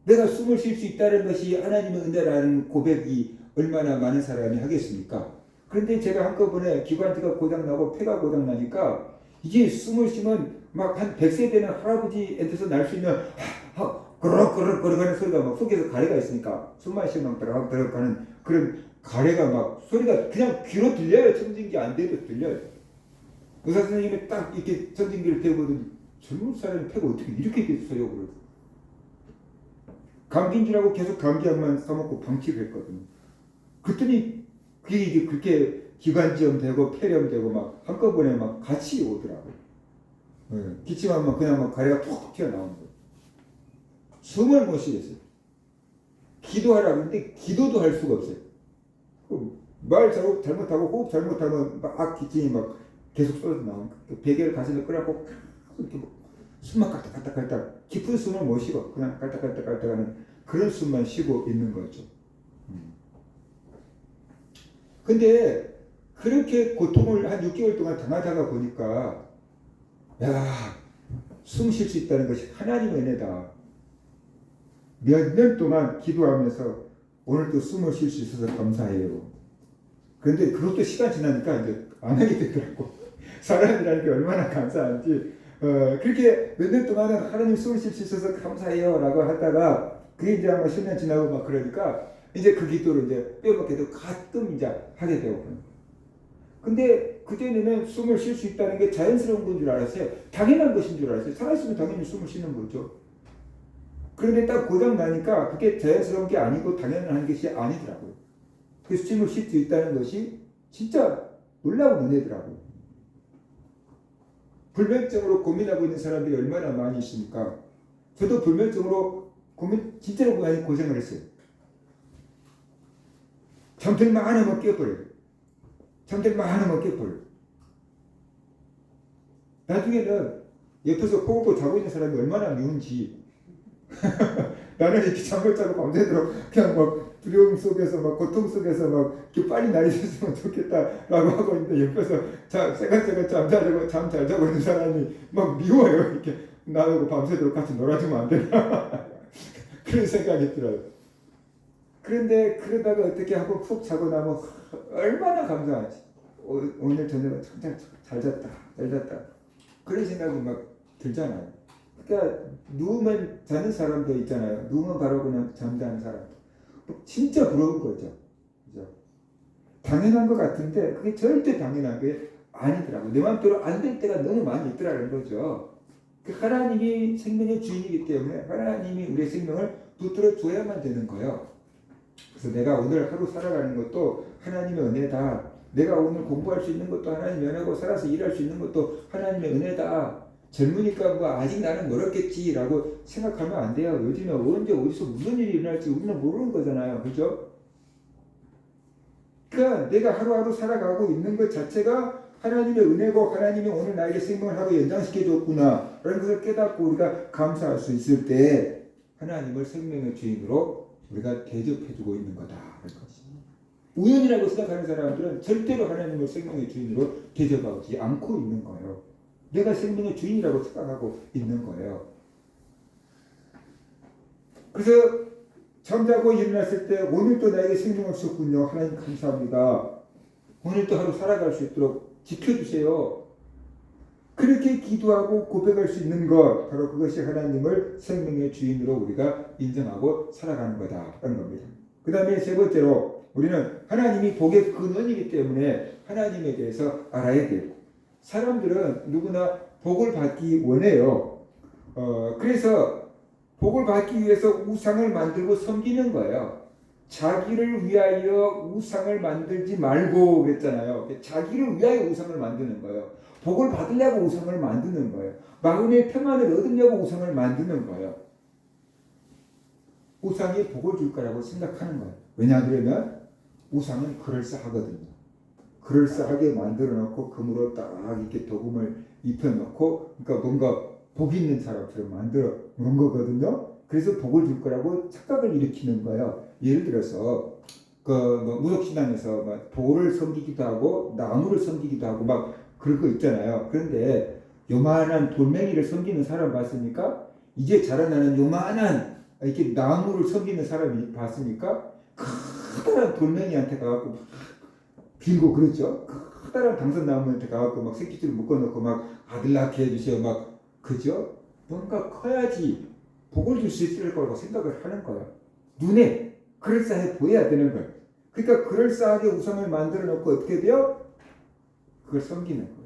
내가 숨을 쉴 수 있다는 것이 하나님의 은혜라는 고백이 얼마나 많은 사람이 하겠습니까? 그런데 제가 한꺼번에 기관지가 고장나고 폐가 고장나니까 이게 숨을 쉬면 막 한 100세 되는 할아버지한테서 날 수 있는 그럭그럭 하는 소리가 막 속에서 가래가 있으니까 숨만 쉬면 드럭드럭 하는 그런 가래가 막 소리가 그냥 귀로 들려요. 청진기 안 돼도 들려요. 의사 선생님이 딱 이렇게 청진기를 대고도 젊은 사람이 폐가 어떻게 이렇게 됐어요? 그래서 감기인 줄 알고 계속 감기약만 써먹고 방치를 했거든요. 그랬더니 그게 이제 그렇게 기관지염 되고 폐렴 되고 막 한꺼번에 막 같이 오더라고요. 기침하면 그냥 막 가래가 톡톡 튀어나오는 거예요. 숨을 못 쉬겠어요. 기도하라고 하는데 기도도 할 수가 없어요. 말 잘못하고 호흡 잘못하면 막 기침이 막 계속 쏟아져 나오니까 베개를 가슴에 끌어안고 이렇게 숨만 깔딱깔딱 깊은 숨을 못 쉬고 그냥 깔딱깔딱 하는 그런 숨만 쉬고 있는 거죠. 근데 그렇게 고통을 한 6개월 동안 당하다가 보니까 숨 쉴 수 있다는 것이 하나님의 은혜다. 몇 년 동안 기도하면서 오늘도 숨을 쉴 수 있어서 감사해요. 그런데 그것도 시간 지나니까 이제 안 하게 되더라고. 사람이라는 게 얼마나 감사한지. 그렇게 몇 년 동안은 하나님 숨을 쉴 수 있어서 감사해요 라고 하다가 그게 이제 아마 10년 지나고 막 그러니까 이제 그 기도를 이제 빼먹게도 가끔 이제 하게 되고 그런 거예요. 근데 그전에는 숨을 쉴 수 있다는 게 자연스러운 건 줄 알았어요. 당연한 것인 줄 알았어요. 살아있으면 당연히 숨을 쉬는 거죠. 그런데 딱 고장 나니까 그게 자연스러운 게 아니고 당연한 것이 아니더라고요. 그래서 숨을 쉴 수 있다는 것이 진짜 놀라운 은혜더라고요. 불면증으로 고민하고 있는 사람들이 얼마나 많이 있습니까? 저도 불면증으로 진짜로 많이 고생을 했어요. 잠들만 하면 깨버려요. 잠들만 하면 깨버려요. 나중에는 옆에서 코 골고 자고 있는 사람이 얼마나 미운지 나는 이렇게 잠을 자고 밤새도록 그냥 막 두려움 속에서 막 고통 속에서 막 이렇게 빨리 날이 새으면 좋겠다라고 하고 있는데 옆에서 새각새각 잠 잘 자고 있는 사람이 막 미워요. 이렇게 나하고 밤새도록 같이 놀아주면 안 되나 그런 생각이 들어요. 그런데 그러다가 어떻게 한번 푹 자고 나면 얼마나 감사하지. 오늘 저녁에 참 잘 잤다, 잘 잤다. 그런 생각이 막 들잖아요. 그러니까 누우면 자는 사람도 있잖아요. 누우면 바로 그냥 잠자는 사람. 진짜 부러운 거죠. 그죠? 당연한 것 같은데 그게 절대 당연한 게 아니더라고. 내 마음대로 안 될 때가 너무 많이 있더라는 거죠. 그 하나님이 생명의 주인이기 때문에 하나님이 우리의 생명을 붙들어 줘야만 되는 거예요. 그래서 내가 오늘 하루 살아가는 것도 하나님의 은혜다. 내가 오늘 공부할 수 있는 것도 하나님의 은혜고 살아서 일할 수 있는 것도 하나님의 은혜다. 젊으니까 뭐 아직 나는 멀었겠지라고 생각하면 안 돼요. 요즘에 언제 어디서 무슨 일이 일어날지 우리는 모르는 거잖아요. 그죠? 그러니까 내가 하루하루 살아가고 있는 것 자체가 하나님의 은혜고 하나님이 오늘 나에게 생명을 하루 연장시켜 줬구나 라는 것을 깨닫고 우리가 감사할 수 있을 때 하나님을 생명의 주인으로 우리가 대접해주고 있는 거다라는 것이. 우연이라고 생각하는 사람들은 절대로 하나님을 생명의 주인으로 대접하지 않고 있는 거예요. 내가 생명의 주인이라고 생각하고 있는 거예요. 그래서 잠자고 일어났을 때 오늘도 나에게 생명을 주셨군요. 하나님 감사합니다. 오늘도 하루 살아갈 수 있도록 지켜주세요. 그렇게 기도하고 고백할 수 있는 것, 바로 그것이 하나님을 생명의 주인으로 우리가 인정하고 살아가는 거다라는 겁니다. 그 다음에 세 번째로 우리는 하나님이 복의 근원이기 때문에 하나님에 대해서 알아야 되고, 사람들은 누구나 복을 받기 원해요. 그래서 복을 받기 위해서 우상을 만들고 섬기는 거예요. 자기를 위하여 우상을 만들지 말고 그랬잖아요. 자기를 위하여 우상을 만드는 거예요. 복을 받으려고 우상을 만드는 거예요. 마음의 평안을 얻으려고 우상을 만드는 거예요. 우상이 복을 줄 거라고 생각하는 거예요. 왜냐하면 우상은 그럴싸하거든요. 그럴싸하게 만들어 놓고 금으로 딱 이렇게 도금을 입혀 놓고, 그러니까 뭔가 복 있는 사람처럼 만들어 놓은 거거든요. 그래서 복을 줄 거라고 착각을 일으키는 거예요. 예를 들어서 뭐 무속신앙에서 막 돌을 섬기기도 하고 나무를 섬기기도 하고 막 그런 거 있잖아요. 그런데 요만한 돌멩이를 섬기는 사람 봤습니까? 이제 자라나는 요만한 이렇게 나무를 섬기는 사람이 봤습니까? 커다란 돌멩이한테 가갖고 막 빌고 그렇죠. 커다란 당선나무한테 가갖고 막 새끼줄 묶어놓고 막 아들 낳게 해주세요. 막 그죠? 뭔가 커야지 복을 줄 수 있을 거라고 생각을 하는 거예요. 눈에 그럴싸해 보여야 되는 거예요. 그러니까 그럴싸하게 우상을 만들어 놓고 어떻게 돼요? 그걸 섬기는 거예요.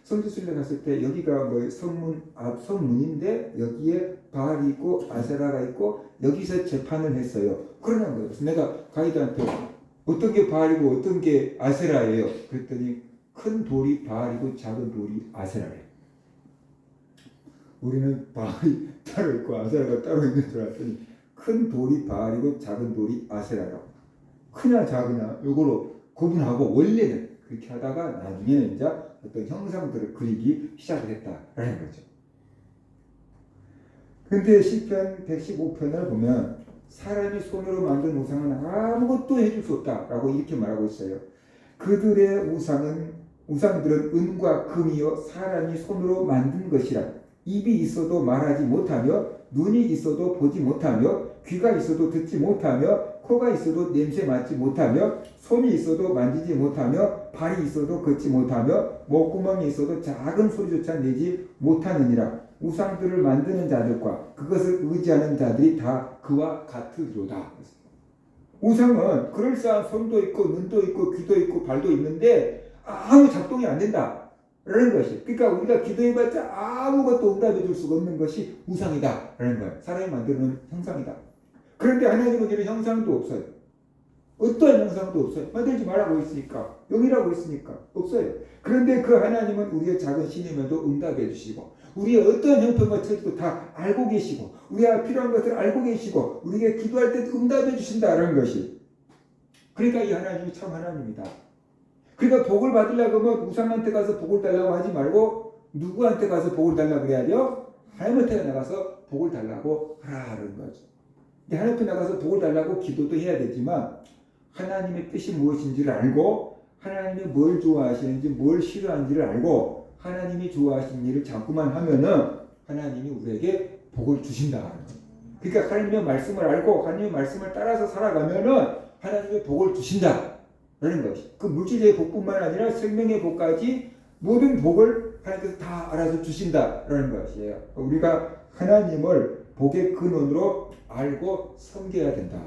성지순례 갔을 때 여기가 뭐 성문인데 여기에 바알이 있고 아세라가 있고 여기서 재판을 했어요. 그러는 거예요. 그래서 내가 가이드한테 어떤 게 바알이고 어떤 게 아세라예요? 그랬더니 큰 돌이 바알이고 작은 돌이 아세라예요. 우리는 바알이 따로 있고 아세라가 따로 있는 줄 알았더니 큰 돌이 바알이고 작은 돌이 아세라라고. 크냐 작으냐 요거로 구분하고 원래는 그렇게 하다가 나중에는 이제 어떤 형상들을 그리기 시작을 했다라는 거죠. 근데 시편 115편을 보면 사람이 손으로 만든 우상은 아무것도 해줄 수 없다라고 이렇게 말하고 있어요. 그들의 우상들은 은과 금이요 사람이 손으로 만든 것이라. 입이 있어도 말하지 못하며 눈이 있어도 보지 못하며 귀가 있어도 듣지 못하며 코가 있어도 냄새 맡지 못하며 손이 있어도 만지지 못하며 발이 있어도 걷지 못하며 목구멍이 있어도 작은 소리조차 내지 못하느니라. 우상들을 만드는 자들과 그것을 의지하는 자들이 다 그와 같으리로다. 우상은 그럴싸한 손도 있고 눈도 있고 귀도 있고 발도 있는데 아무 작동이 안 된다 라는 것이. 그러니까 우리가 기도해봤자 아무것도 응답해 줄 수가 없는 것이 우상이다 라는 거예요. 사람이 만드는 형상이다. 그런데 하나님에게는 형상도 없어요. 어떠한 형상도 없어요. 만들지 말라고 있으니까, 영이라고 있으니까 없어요. 그런데 그 하나님은 우리의 작은 신임에도 응답해 주시고 우리의 어떤 형편과 처지도 다 알고 계시고 우리가 필요한 것을 알고 계시고 우리에게 기도할 때도 응답해 주신다는 것이. 그러니까 이 하나님이 참 하나님이다. 그러니까 복을 받으려고 하면 우상한테 가서 복을 달라고 하지 말고 누구한테 가서 복을 달라고 그래야 돼요? 하나님한테 나가서 복을 달라고 하라는 거죠. 하나님께 나가서 복을 달라고 기도도 해야 되지만 하나님의 뜻이 무엇인지를 알고 하나님이 뭘 좋아하시는지 뭘 싫어하는지를 알고 하나님이 좋아하시는 일을 자꾸만 하면은 하나님이 우리에게 복을 주신다는 거예요. 그러니까 하나님의 말씀을 알고 하나님의 말씀을 따라서 살아가면은 하나님의 복을 주신다 라는 것이. 그 물질의 복뿐만 아니라 생명의 복까지 모든 복을 하나님께서 다 알아서 주신다라는 것이에요. 우리가 하나님을 복의 근원으로 알고 섬겨야 된다.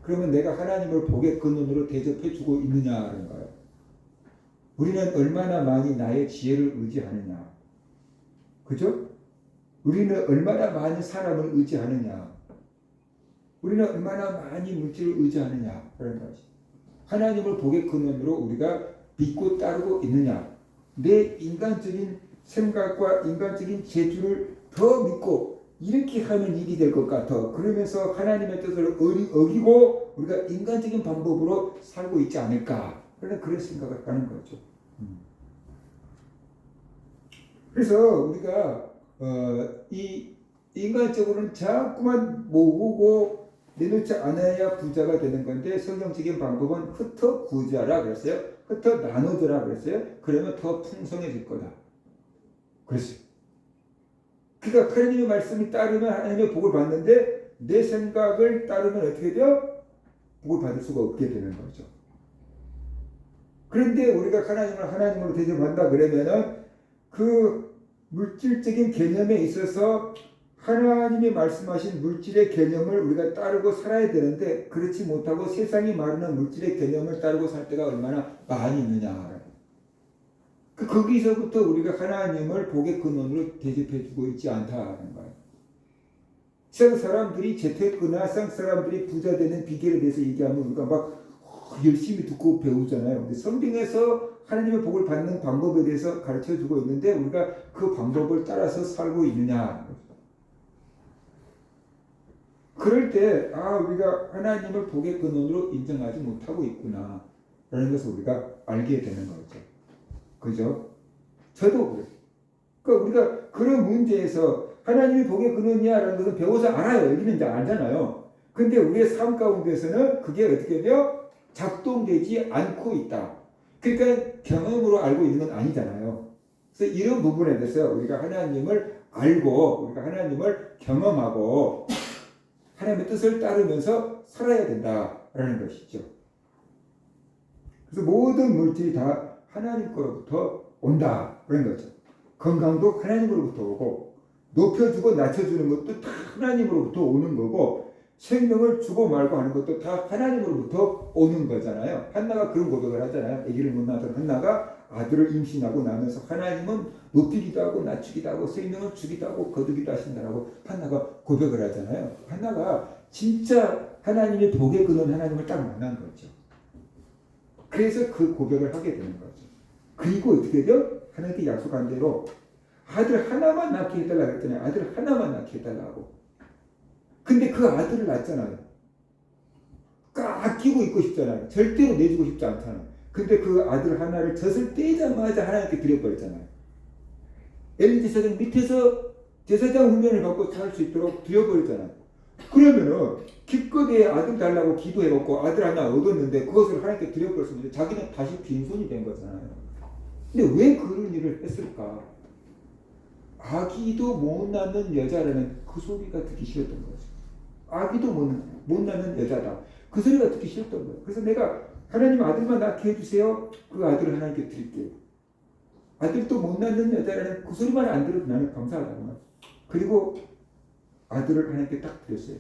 그러면 내가 하나님을 복의 근원으로 대접해 주고 있느냐라는 거예요. 우리는 얼마나 많이 나의 지혜를 의지하느냐. 그죠? 우리는 얼마나 많이 사람을 의지하느냐. 우리는 얼마나 많이 물질을 의지하느냐. 그런 것이. 하나님을 복의 근원으로 우리가 믿고 따르고 있느냐. 내 인간적인 생각과 인간적인 재주를 더 믿고 이렇게 하면 일이 될 것 같아. 그러면서 하나님의 뜻을 어기고 우리가 인간적인 방법으로 살고 있지 않을까. 그런 생각을 하는 거죠. 그래서 우리가 이 인간적으로는 자꾸만 모으고 내놓지 않아야 부자가 되는 건데 성경적인 방법은 흩어 구제하라 그랬어요. 흩어 나눠줘라 그랬어요. 그러면 더 풍성해질 거다. 그랬어요. 그러니까 하나님의 말씀이 따르면 하나님의 복을 받는데 내 생각을 따르면 어떻게 돼요? 복을 받을 수가 없게 되는 거죠. 그런데 우리가 하나님을 하나님으로 대접한다 그러면은 그 물질적인 개념에 있어서 하나님이 말씀하신 물질의 개념을 우리가 따르고 살아야 되는데 그렇지 못하고 세상이 말하는 물질의 개념을 따르고 살 때가 얼마나 많이 있느냐. 거기서부터 우리가 하나님을 복의 근원으로 대접해주고 있지 않다는 거예요. 세상 사람들이 재테크나 세상 사람들이 부자 되는 비결에 대해서 얘기하면 우리가 막 열심히 듣고 배우잖아요. 근데 성경에서 하나님의 복을 받는 방법에 대해서 가르쳐주고 있는데 우리가 그 방법을 따라서 살고 있느냐. 그럴 때 우리가 하나님을 복의 근원으로 인정하지 못하고 있구나 라는 것을 우리가 알게 되는 거죠. 그죠? 저도 그래요. 그러니까 우리가 그런 문제에서 하나님이 복의 근원이야라는 것은 배워서 알아요. 여기는 이제 알잖아요. 근데 우리의 삶 가운데서는 그게 어떻게 돼요? 작동되지 않고 있다. 그러니까 경험으로 알고 있는 건 아니잖아요. 그래서 이런 부분에 대해서 우리가 하나님을 알고 우리가 하나님을 경험하고 하나님의 뜻을 따르면서 살아야 된다라는 것이죠. 그래서 모든 물질이 다 하나님 거로부터 온다 그런 거죠. 건강도 하나님으로부터 오고 높여주고 낮춰주는 것도 다 하나님으로부터 오는 거고 생명을 주고 말고 하는 것도 다 하나님으로부터 오는 거잖아요. 한나가 그런 고백을 하잖아요. 아기를 못 낳던 한나가 아들을 임신하고 나면서 하나님은 높이기도 하고 낮추기도 하고 생명을 주기도 하고 거두기도 하신다라고 한나가 고백을 하잖아요. 한나가 진짜 하나님의 복의 근원 하나님을 딱 만난 거죠. 그래서 그 고백을 하게 되는 거죠. 그리고 어떻게 돼요? 하나님께 약속한 대로 아들 하나만 낳게 해달라고 그랬더니 아들 하나만 낳게 해달라고. 근데 그 아들을 낳잖아요. 아끼고 있고 싶잖아요. 절대로 내주고 싶지 않잖아요. 근데 그 아들 하나를 젖을 떼자마자 하나님께 드려버렸잖아요. 엘리 제사장 밑에서 제사장 훈련을 받고 살 수 있도록 드려버렸잖아요. 그러면은 기껏해 아들 달라고 기도해갖고 아들 하나 얻었는데 그것을 하나님께 드려버렸으면 자기는 다시 빈손이 된 거잖아요. 근데 왜 그런 일을 했을까? 아기도 못 낳는 여자라는 그 소리가 듣기 싫었던 거죠. 아기도 못 낳는 여자다. 그 소리가 듣기 싫었던 거예요. 그래서 내가 하나님 아들만 낳게 해주세요. 그 아들을 하나님께 드릴게요. 아들도 못 낳는 여자라는 그 소리만 안 들어도 나는 감사하다고. 그리고 아들을 하나님께 딱 드렸어요.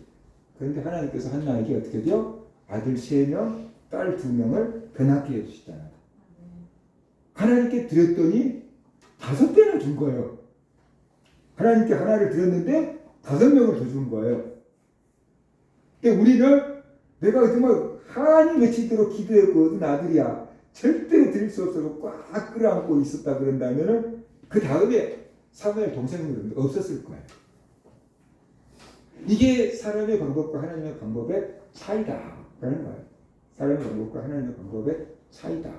그런데 하나님께서 한나에게 어떻게 돼요? 아들 3명, 딸 2명을 더 낳게 해주시잖아요. 하나님께 드렸더니 5배나 준 거예요. 하나님께 하나를 드렸는데 5명을 더 준 거예요. 근데 우리는 내가 정말 한이 맺히도록 기도했고 얻은 아들이야. 절대로 드릴 수 없어서 꽉 끌어안고 있었다 그런다면은 그 다음에 사무엘 동생은 없었을 거예요. 이게 사람의 방법과 하나님의 방법의 차이다 라는 거예요. 사람의 방법과 하나님의 방법의 차이다.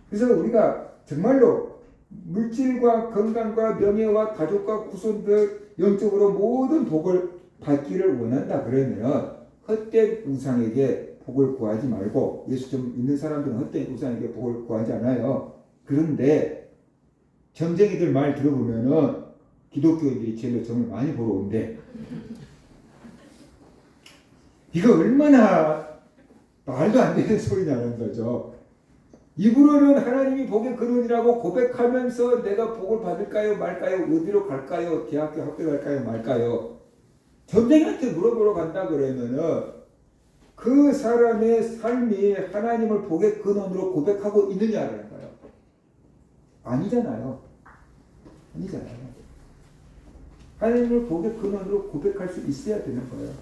그래서 우리가 정말로 물질과 건강과 명예와 가족과 후손들 영적으로 모든 복을 받기를 원한다 그러면 헛된 우상에게 복을 구하지 말고, 예수 좀 믿는 사람들은 헛된 우상에게 복을 구하지 않아요. 그런데 점쟁이들 말 들어보면은 기독교인들이 제일로 점을 많이 보러 온대. 이거 얼마나 말도 안 되는 소리냐는 거죠. 입으로는 하나님이 복의 근원이라고 고백하면서 내가 복을 받을까요 말까요, 어디로 갈까요, 대학교 합격할까요 말까요, 전쟁한테 물어보러 간다 그러면은 그 사람의 삶이 하나님을 복의 근원으로 고백하고 있느냐라는 거예요. 아니잖아요. 아니잖아요. 하나님을 복의 근원으로 고백할 수 있어야 되는 거예요.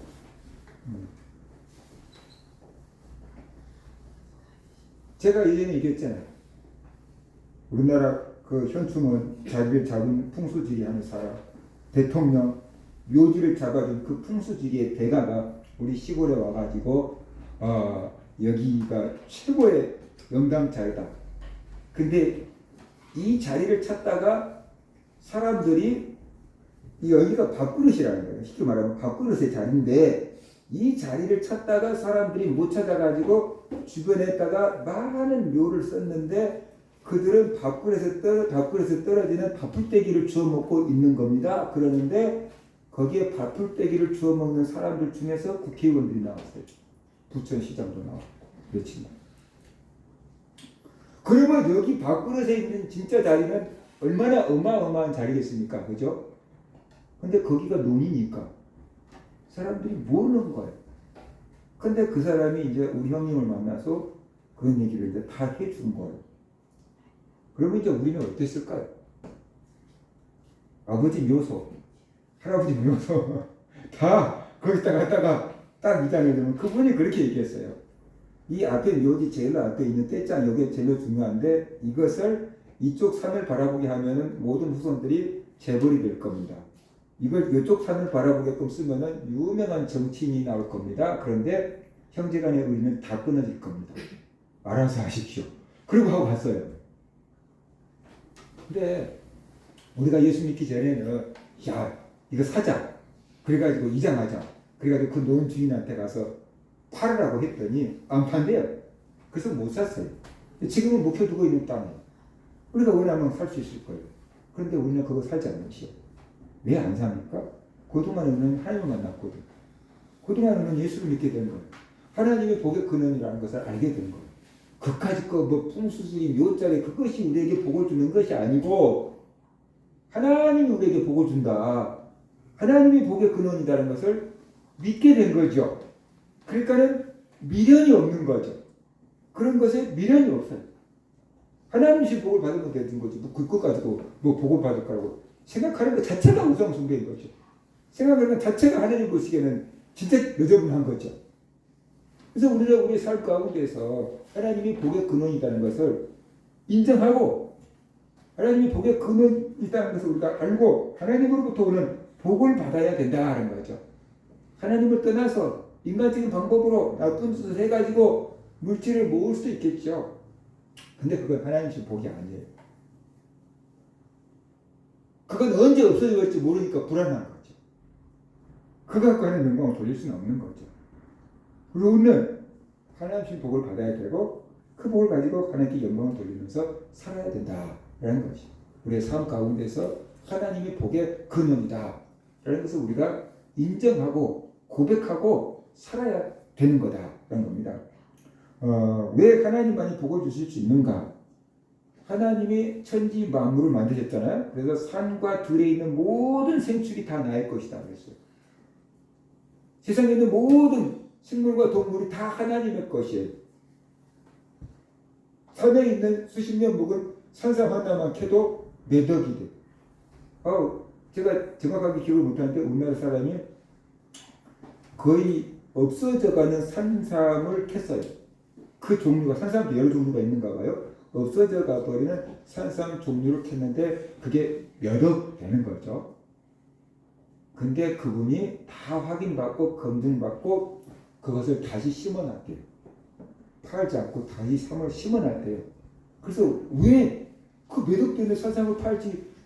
제가 예전에 얘기했잖아요. 우리나라 그 현충원 자리를 잡은 풍수지리 하는 사람, 대통령 묘지를 잡아준 그 풍수지리의 대가가 우리 시골에 와가지고 여기가 최고의 명당 자리다. 근데 이 자리를 찾다가 사람들이 여기가 밥그릇이라는 거예요. 쉽게 말하면 밥그릇의 자리인데 이 자리를 찾다가 사람들이 못 찾아가지고 주변에다가 많은 묘를 썼는데 그들은 밥그릇에 떨어지는 밥풀떼기를 주워 먹고 있는 겁니다. 그러는데 거기에 밥풀떼기를 주워 먹는 사람들 중에서 국회의원들이 나왔어요. 부천시장도 나왔고 그렇지. 그러면 여기 밥그릇에 있는 진짜 자리는 얼마나 어마어마한 자리겠습니까? 그죠? 근데 거기가 논이니까 사람들이 모르는 거예요. 근데 그 사람이 이제 우리 형님을 만나서 그런 얘기를 이제 다 해준 거예요. 그러면 이제 우리는 어땠을까요? 아버지 묘소, 할아버지 묘소 다 거기다 갖다가 딱 위장을 두면 그분이 그렇게 얘기했어요. 이 앞에 묘지 제일 앞에 있는 떼짱 여기 제일 중요한데 이것을 이쪽 산을 바라보게 하면은 모든 후손들이 재벌이 될 겁니다. 이걸 이쪽 산을 바라보게끔 쓰면은 유명한 정치인이 나올 겁니다. 그런데 형제간의 의리는 다 끊어질 겁니다. 알아서 하십시오. 그러고 하고 갔어요. 근데 우리가 예수 믿기 전에는 야 이거 사자. 그래가지고 이장하자. 그래가지고 그 노인 주인한테 가서 팔으라고 했더니 안 판대요. 그래서 못 샀어요. 지금은 묵혀두고 있는 땅이에요. 우리가 원하면 살 수 있을 거예요. 그런데 우리는 그거 살지 않으시오. 왜 안 삽니까? 그동안에는 하나님을 만났거든. 그동안에는 예수를 믿게 된 거예요. 하나님의 복의 근원이라는 것을 알게 된 거예요. 그까짓 뭐 풍수지리 묘자리 그것이 우리에게 복을 주는 것이 아니고 하나님이 우리에게 복을 준다. 하나님이 복의 근원이라는 것을 믿게 된 거죠. 그러니까는 미련이 없는 거죠. 그런 것에 미련이 없어요. 하나님이 복을 받으면 되는 거지. 뭐 그것 가지고 뭐 복을 받을 거라고 생각하는 것 자체가 우상 숭배인 거죠. 생각하는 것 자체가 하나님 보시기에는 진짜 여저분한 거죠. 그래서 우리가 우리 삶 가운데서 하나님이 복의 근원이라는 것을 인정하고 하나님이 복의 근원이라는 것을 우리가 알고 하나님으로부터 오는 복을 받아야 된다는 거죠. 하나님을 떠나서 인간적인 방법으로 나쁜 짓을 해가지고 물질을 모을 수 있겠죠. 근데 그건 하나님의 복이 아니에요. 그건 언제 없어질지 모르니까 불안한 거죠. 그거 갖고 하는 영광을 돌릴 수는 없는 거죠. 그리고 우리는 하나님의 복을 받아야 되고 그 복을 가지고 하나님께 영광을 돌리면서 살아야 된다라는 것이 우리의 삶 가운데서 하나님의 복의 근원이다 라는 것을 우리가 인정하고 고백하고 살아야 되는 거다라는 겁니다. 왜 하나님만이 복을 주실 수 있는가? 하나님이 천지 만물을 만드셨잖아요. 그래서 산과 들에 있는 모든 생축이 다 나의 것이다 그랬어요. 세상에 있는 모든 식물과 동물이 다 하나님의 것이에요. 산에 있는 수십 년 묵은 산삼 하나만 캐도 몇 억이 돼. 제가 정확하게 기억을 못하는데 우리나라 사람이 거의 없어져가는 산삼을 캤어요. 그 종류가 산삼도 여러 종류가 있는가 봐요. 없어져 가버리는 산삼 종류를 캤는데 그게 몇 억 되는 거죠. 근데 그분이 다 확인받고 검증받고 그것을 다시 심어놨대요. 팔지 않고 다시 삼을 심어놨대요. 그래서 왜 그 몇 억 되는 산삼을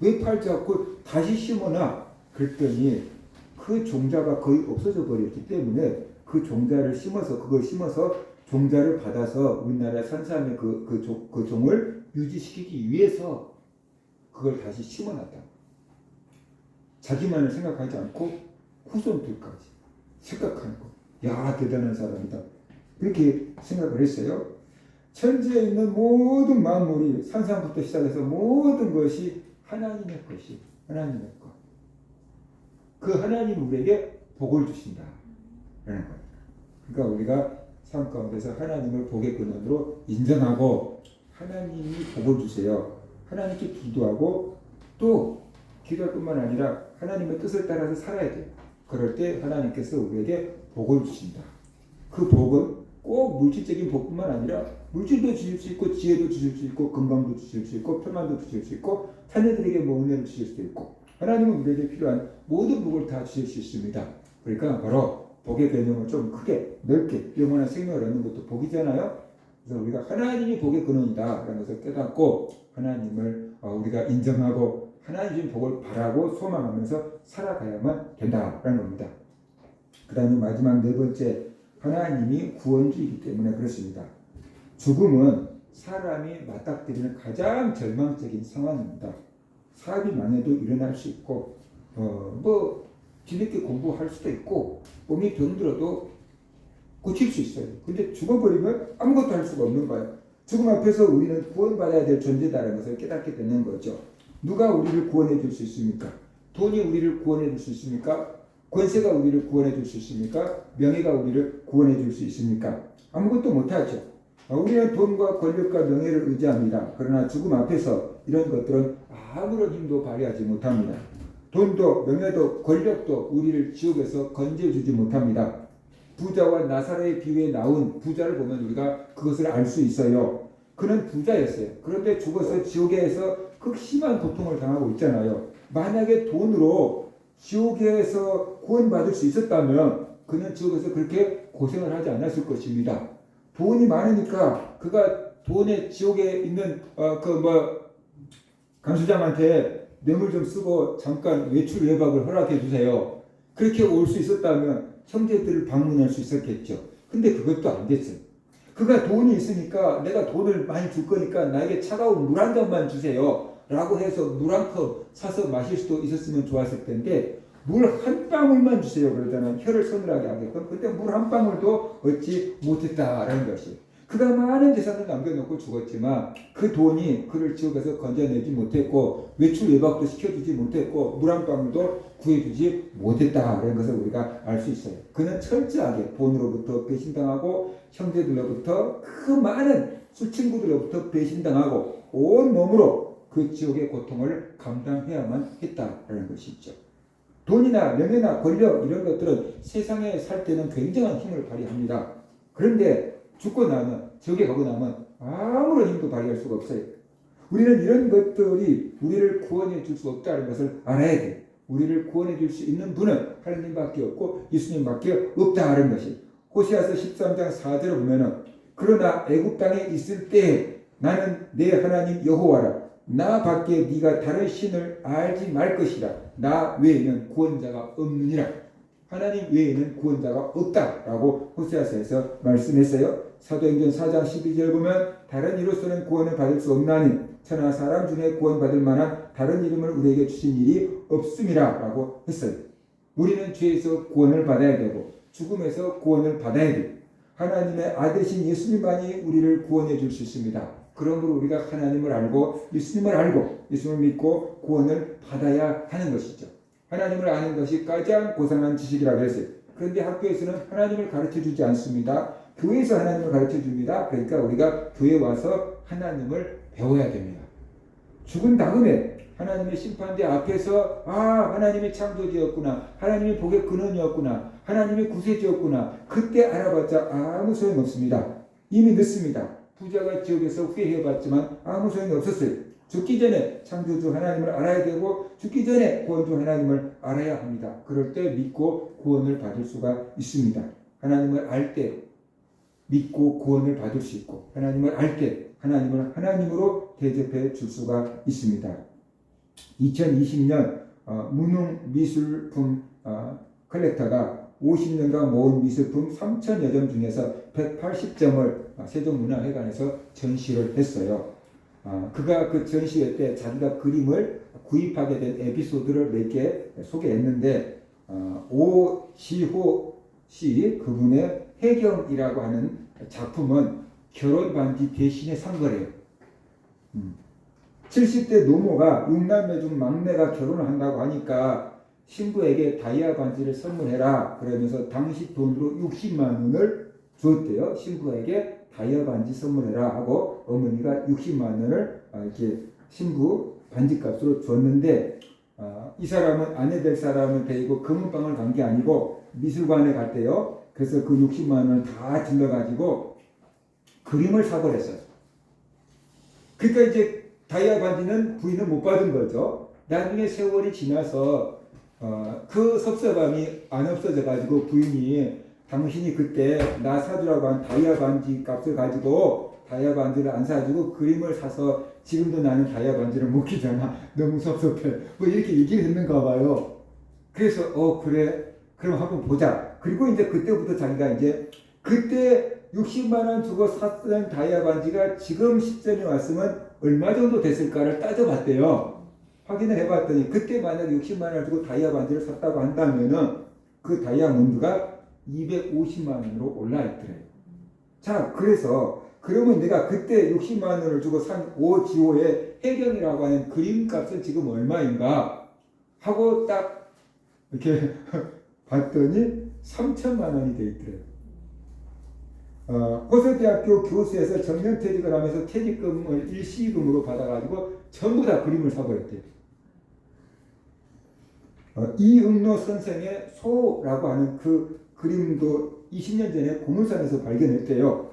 왜 팔지 않고 다시 심어놔? 그랬더니 그 종자가 거의 없어져 버렸기 때문에 그 종자를 심어서 그걸 심어서 종자를 받아서 우리나라 산삼의 그 종을 유지시키기 위해서 그걸 다시 심어놨다. 자기만을 생각하지 않고 후손들까지 생각하는 거. 야, 대단한 사람이다. 그렇게 생각을 했어요. 천지에 있는 모든 만물이 산상부터 시작해서 모든 것이 하나님의 것이 하나님의 것. 그 하나님 우리에게 복을 주신다. 라는 겁니다. 그러니까 우리가 삶 가운데서 하나님을 복의 근원으로 인정하고 하나님이 복을 주세요. 하나님께 기도하고 또 기도할 뿐만 아니라 하나님의 뜻을 따라서 살아야 돼요. 그럴 때 하나님께서 우리에게 복을 주신다. 그 복은 꼭 물질적인 복뿐만 아니라 물질도 주실 수 있고 지혜도 주실 수 있고 건강도 주실 수 있고 평안도 주실 수 있고 자녀들에게 은혜를 주실 수도 있고 하나님은 우리에게 필요한 모든 복을 다 주실 수 있습니다. 그러니까 바로 복의 개념을 좀 크게 넓게 영원한 생명을 얻는 것도 복이잖아요. 그래서 우리가 하나님이 복의 근원이다라는 것을 깨닫고 하나님을 우리가 인정하고 하나님 주신 복을 바라고 소망하면서 살아가야만 된다라는 겁니다. 그 다음에 마지막 네 번째, 하나님이 구원주이기 때문에 그렇습니다. 죽음은 사람이 맞닥뜨리는 가장 절망적인 상황입니다. 사업이 망해도 일어날 수 있고 뒤늦게 공부할 수도 있고 몸이 병들어도 고칠 수 있어요. 근데 죽어버리면 아무것도 할 수가 없는 거예요. 죽음 앞에서 우리는 구원받아야 될 존재다라는 것을 깨닫게 되는 거죠. 누가 우리를 구원해 줄 수 있습니까? 돈이 우리를 구원해 줄 수 있습니까? 권세가 우리를 구원해 줄 수 있습니까? 명예가 우리를 구원해 줄 수 있습니까? 아무것도 못하죠. 우리는 돈과 권력과 명예를 의지합니다. 그러나 죽음 앞에서 이런 것들은 아무런 힘도 발휘하지 못합니다. 돈도 명예도 권력도 우리를 지옥에서 건져주지 못합니다. 부자와 나사로의 비유에 나온 부자를 보면 우리가 그것을 알 수 있어요. 그는 부자였어요. 그런데 죽어서 지옥에서 극심한 고통을 당하고 있잖아요. 만약에 돈으로 지옥에서 구원받을 수 있었다면 그는 지옥에서 그렇게 고생을 하지 않았을 것입니다. 돈이 많으니까 그가 돈에 지옥에 있는 감수장한테 뇌물 좀 쓰고 잠깐 외출 외박을 허락해 주세요. 그렇게 올 수 있었다면 형제들을 방문할 수 있었겠죠. 근데 그것도 안 됐어요. 그가 돈이 있으니까 내가 돈을 많이 줄 거니까 나에게 차가운 물 한 잔만 주세요. 라고 해서 물 한 컵 사서 마실 수도 있었으면 좋았을 텐데 물 한 방울만 주세요. 그러잖아요. 혀를 서늘하게 하게끔. 근데 물 한 방울도 얻지 못했다라는 것이. 그가 많은 재산을 남겨놓고 죽었지만 그 돈이 그를 지옥에서 건져내지 못했고 외출 외박도 시켜주지 못했고 물 한 방울도 구해주지 못했다라는 것을 우리가 알 수 있어요. 그는 철저하게 본으로부터 배신당하고 형제들로부터 그 많은 술친구들로부터 배신당하고 온 몸으로 그 지옥의 고통을 감당해야만 했다라는 것이죠. 돈이나 명예나 권력 이런 것들은 세상에 살 때는 굉장한 힘을 발휘합니다. 그런데 죽고 나면 지옥에 가고 나면 아무런 힘도 발휘할 수가 없어요. 우리는 이런 것들이 우리를 구원해 줄 수 없다는 것을 알아야 돼요. 우리를 구원해 줄 수 있는 분은 하나님밖에 없고 예수님밖에 없다는 것이. 호세아서 13장 4절을 보면은 그러나 애굽 땅에 있을 때 나는 내 하나님 여호와라. 나 밖에 네가 다른 신을 알지 말 것이라. 나 외에는 구원자가 없느니라. 하나님 외에는 구원자가 없다라고 호세아서에서 말씀했어요. 사도행전 4장 12절 보면 다른 이로서는 구원을 받을 수 없나니 천하 사람 중에 구원받을 만한 다른 이름을 우리에게 주신 일이 없음이라 라고 했어요. 우리는 죄에서 구원을 받아야 되고 죽음에서 구원을 받아야 돼요. 하나님의 아들이신 예수님만이 우리를 구원해 줄 수 있습니다. 그러므로 우리가 하나님을 알고 예수님을 믿고 구원을 받아야 하는 것이죠. 하나님을 아는 것이 가장 고상한 지식이라고 했어요. 그런데 학교에서는 하나님을 가르쳐주지 않습니다. 교회에서 하나님을 가르쳐줍니다. 그러니까 우리가 교회에 와서 하나님을 배워야 됩니다. 죽은 다음에 하나님의 심판대 앞에서 하나님이 창조주였구나, 하나님이 복의 근원이었구나, 하나님이 구세주였구나, 그때 알아봤자 아무 소용없습니다. 이미 늦습니다. 부자가 지옥에서 후회해봤지만 아무 소용이 없었어요. 죽기 전에 창조주 하나님을 알아야 되고 죽기 전에 구원주 하나님을 알아야 합니다. 그럴 때 믿고 구원을 받을 수가 있습니다. 하나님을 알 때 믿고 구원을 받을 수 있고 하나님을 알 때 하나님을 하나님으로 대접해 줄 수가 있습니다. 2020년 무능미술품 컬렉터가 50년간 모은 미술품 3,000여 점 중에서 180점을 세종문화회관에서 전시를 했어요. 그가 그 전시회 때 자기가 그림을 구입하게 된 에피소드를 몇 개 소개했는데 오시호 씨 그분의 해경이라고 하는 작품은 결혼 반지 대신에 산 거래요. 70대 노모가 6남매 중 막내가 결혼을 한다고 하니까 신부에게 다이아 반지를 선물해라 그러면서 당시 돈으로 60만 원을 줬대요. 신부에게 다이아 반지 선물해라 하고 어머니가 60만 원을 이렇게 신부 반지값으로 줬는데 이 사람은 아내 될 사람을 데리고 금은방을 간 게 아니고 미술관에 갔대요. 그래서 그 60만 원을 다 질러가지고 그림을 사버렸어요. 그러니까 이제 다이아 반지는 부인은 못 받은 거죠. 나중에 세월이 지나서 그 섭섭함이 안 없어져 가지고 부인이 당신이 그때 나 사주라고 한 다이아 반지 값을 가지고 다이아 반지를 안 사주고 그림을 사서 지금도 나는 다이아 반지를 못 끼잖아. 너무 섭섭해. 뭐 이렇게 얘기를 했는가 봐요. 그래서 그래 그럼 한번 보자. 그리고 이제 그때부터 자기가 이제 그때 60만 원 주고 샀던 다이아 반지가 지금 시점에 왔으면 얼마 정도 됐을까를 따져봤대요. 확인을 해봤더니 그때 만약 60만 원을 주고 다이아 반지를 샀다고 한다면은 그 다이아몬드가 250만 원으로 올라있더래요. 자, 그래서 그러면 내가 그때 60만 원을 주고 산 오지오의 해경이라고 하는 그림값은 지금 얼마인가 하고 딱 이렇게 봤더니 3천만 원이 돼 있더래요. 고려대학교 교수에서 정년퇴직을 하면서 퇴직금을 일시금으로 받아가지고 전부 다 그림을 사버렸대요. 이응로 선생의 소라고 하는 그 그림도 20년 전에 고물상에서 발견했대요.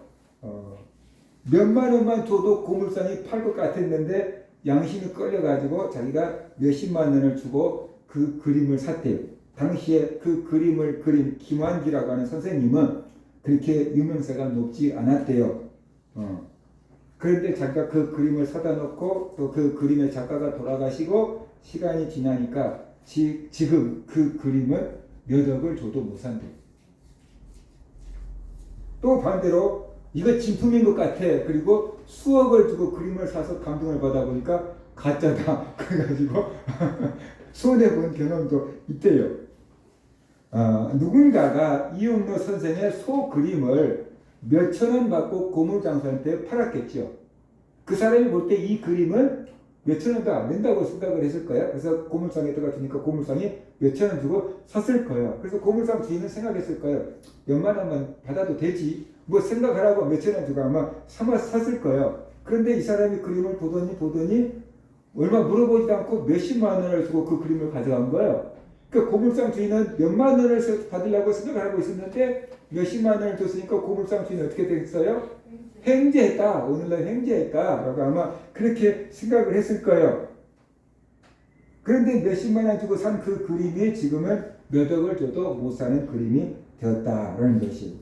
몇만 원만 줘도 고물상이 팔 것 같았는데 양심이 끌려가지고 자기가 몇십만 원을 주고 그 그림을 샀대요. 당시에 그 그림을 그린 김환기라고 하는 선생님은 그렇게 유명세가 높지 않았대요. 그런데 자기가 그 그림을 사다 놓고 또 그 그림의 작가가 돌아가시고 시간이 지나니까 지금 그 그림은 몇 억을 줘도 못 산대요. 또 반대로 이거 진품인 것 같아. 그리고 수억을 주고 그림을 사서 감동을 받아보니까 가짜다. 그래가지고 손해본 경험도 있대요. 누군가가 이응로 선생의 소 그림을 몇천 원 받고 고물장수한테 팔았겠죠. 그 사람이 볼 때 이 그림은 몇천 원도 안 된다고 생각을 했을 거야. 그래서 고물상에다가 주니까 고물상이 몇천 원 주고 샀을 거예요. 그래서 고물상 주인은 생각했을 거예요. 몇만 원만 받아도 되지. 뭐 생각하라고 몇천 원 주고 아마 샀을 거예요. 그런데 이 사람이 그림을 보더니 얼마 물어보지도 않고 몇십만 원을 주고 그 그림을 가져간 거예요. 그 고물상 주인은 몇만 원을 받으려고 생각을 하고 있었는데 몇십만 원을 줬으니까 고물상 주인은 어떻게 됐어요? 횡재했다. 오늘날 횡재했다. 라고 아마 그렇게 생각을 했을 거예요. 그런데 몇십만 원 주고 산 그 그림이 지금은 몇 억을 줘도 못 사는 그림이 되었다라는 것이.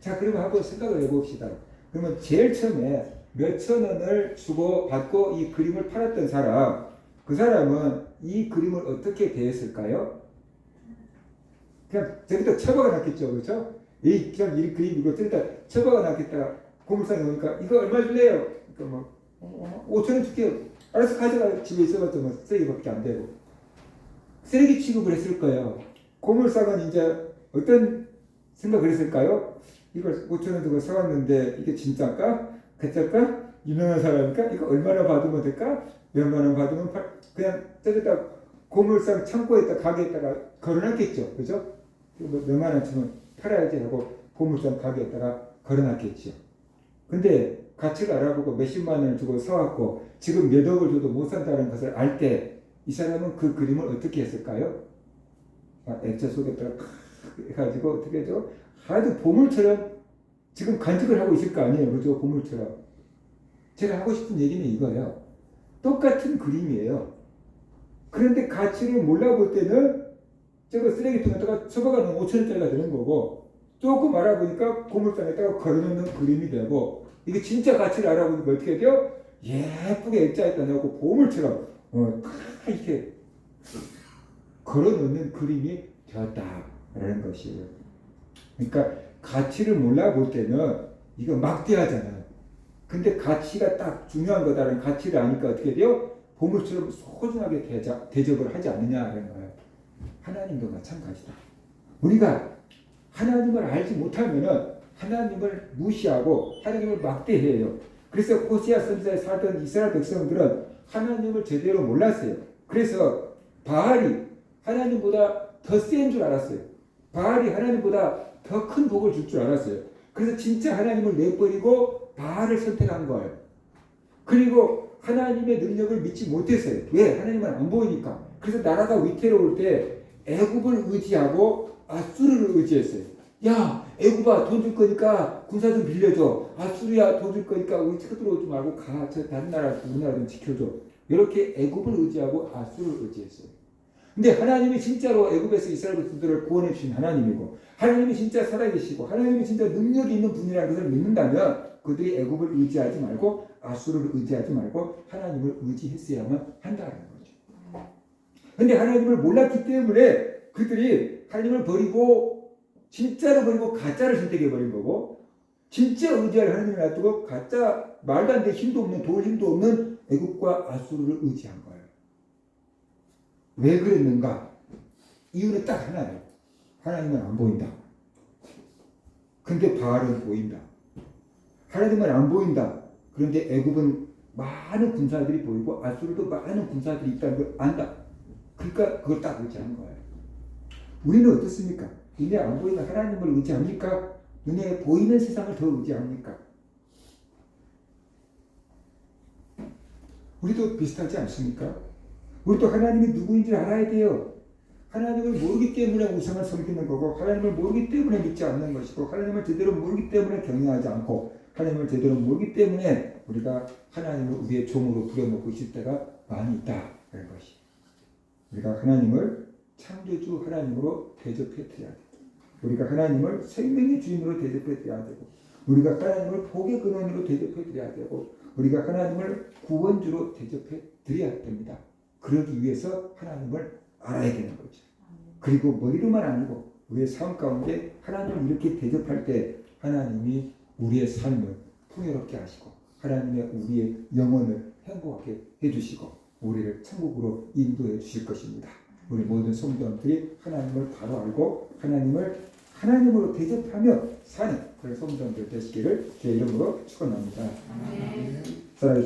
자, 그러면 한번 생각을 해봅시다. 그러면 제일 처음에 몇천 원을 주고 받고 이 그림을 팔았던 사람, 그 사람은 이 그림을 어떻게 대했을까요? 그냥 저기다 처박아 놨겠죠. 그렇죠? 그냥 이 그림이고 저기다 처박아 놨겠다. 고물상에 오니까 이거 얼마 줄래요? 그러니까 뭐 5천 원 줄게요. 알아서 가져가. 집에 있어봤자 뭐 쓰레기밖에 안 되고. 쓰레기 취급을 했을 거예요. 고물상은 이제 어떤 생각을 했을까요? 이걸 5천 원 주고 사왔는데 이게 진짜일까? 가짜일까? 유명한 사람일까? 이거 얼마나 받으면 될까? 몇만 원 받으면 그냥 저기다 고물상 창고에다 가게에다가 걸어놨겠죠. 그죠? 몇만 원 주면 팔아야지 하고 고물상 가게에다가 걸어놨겠죠. 근데 가치를 알아보고 몇십만 원을 주고 사왔고 지금 몇 억을 줘도 못 산다는 것을 알 때 이 사람은 그 그림을 어떻게 했을까요? 액체 속에다가 해가지고 어떻게 하죠? 아주 보물처럼 지금 간직을 하고 있을 거 아니에요. 그죠? 보물처럼. 제가 하고 싶은 얘기는 이거예요. 똑같은 그림이에요. 그런데 가치를 몰라볼 때는 저거 쓰레기통에다가 처박아 놓으면 5천 원짜리가 되는 거고 조금 알아보니까 고물상에다가 걸어놓는 그림이 되고 이게 진짜 가치를 알아보니까 어떻게 돼요? 예쁘게 액자에다 넣고 보물처럼 다 이렇게 걸어놓는 그림이 되었다라는 것이에요. 그러니까 가치를 몰라볼 때는 이거 막대하잖아요. 근데 가치가 딱 중요한 거다라는 가치를 아니까 어떻게 돼요? 보물처럼 소중하게 대접을 하지 않느냐라는 거예요. 하나님도 마찬가지다. 우리가 하나님을 알지 못하면은 하나님을 무시하고 하나님을 막대해요. 그래서 호세아 선지자에 살던 이스라엘 백성들은 하나님을 제대로 몰랐어요. 그래서 바알이 하나님보다 더 센 줄 알았어요. 바알이 하나님보다 더 큰 복을 줄 줄 알았어요. 그래서 진짜 하나님을 내버리고 바알을 선택한 거예요. 그리고 하나님의 능력을 믿지 못했어요. 왜? 하나님은 안 보이니까. 그래서 나라가 위태로울 때 애굽을 의지하고 아수르를 의지했어요. 야, 애굽아, 돈 줄 거니까 군사 좀 빌려줘. 아수르야, 돈 줄 거니까 우리 쳐들어오지 말고 가. 저 다른 나라, 우리나라 좀 지켜줘. 이렇게 애굽을 의지하고 아수르를 의지했어요. 근데 하나님이 진짜로 애굽에서 이스라엘 백성들을 구원해 주신 하나님이고, 하나님이 진짜 살아계시고, 하나님이 진짜 능력이 있는 분이라는 것을 믿는다면 그들이 애굽을 의지하지 말고 아수르를 의지하지 말고 하나님을 의지했어야만 한다는 거죠. 근데 하나님을 몰랐기 때문에 그들이 하나님을 버리고 진짜로 버리고 가짜를 선택해 버린 거고, 진짜 의지할 하나님을 놔두고 가짜 말도 안 되는 힘도 없는 도울 힘도 없는 애굽과 아수르를 의지한 거예요. 왜 그랬는가? 이유는 딱 하나예요. 하나님은 안 보인다. 근데 바알은 보인다. 하나님은 안 보인다. 그런데 애굽은 많은 군사들이 보이고 아수르도 많은 군사들이 있다는 걸 안다. 그러니까 그걸 딱 의지한 거예요. 우리는 어떻습니까? 눈에 안 보이는 하나님을 의지합니까? 눈에 보이는 세상을 더 의지합니까? 우리도 비슷하지 않습니까? 우리도 하나님이 누구인지를 알아야 돼요. 하나님을 모르기 때문에 우상을 섬기는 거고, 하나님을 모르기 때문에 믿지 않는 것이고, 하나님을 제대로 모르기 때문에 경외하지 않고, 하나님을 제대로 모르기 때문에 우리가 하나님을 우리의 종으로 부려놓고 있을 때가 많이 있다. 그런 것이. 우리가 하나님을 창조주 하나님으로 대접해 드려야 돼요. 우리가 하나님을 생명의 주인으로 대접해 드려야 되고, 우리가 하나님을 복의 근원으로 대접해 드려야 되고, 우리가 하나님을 구원주로 대접해 드려야 됩니다. 그러기 위해서 하나님을 알아야 되는 거죠. 그리고 머리로만 아니고 우리의 삶 가운데 하나님을 이렇게 대접할 때 하나님이 우리의 삶을 풍요롭게 하시고, 하나님의 우리의 영혼을 행복하게 해주시고 우리를 천국으로 인도해 주실 것입니다. 우리 모든 성도들이 하나님을 바로 알고 하나님을 하나님으로 대접하며 사는 그런 성도들 되시기를 제 이름으로 축원합니다. 사랑해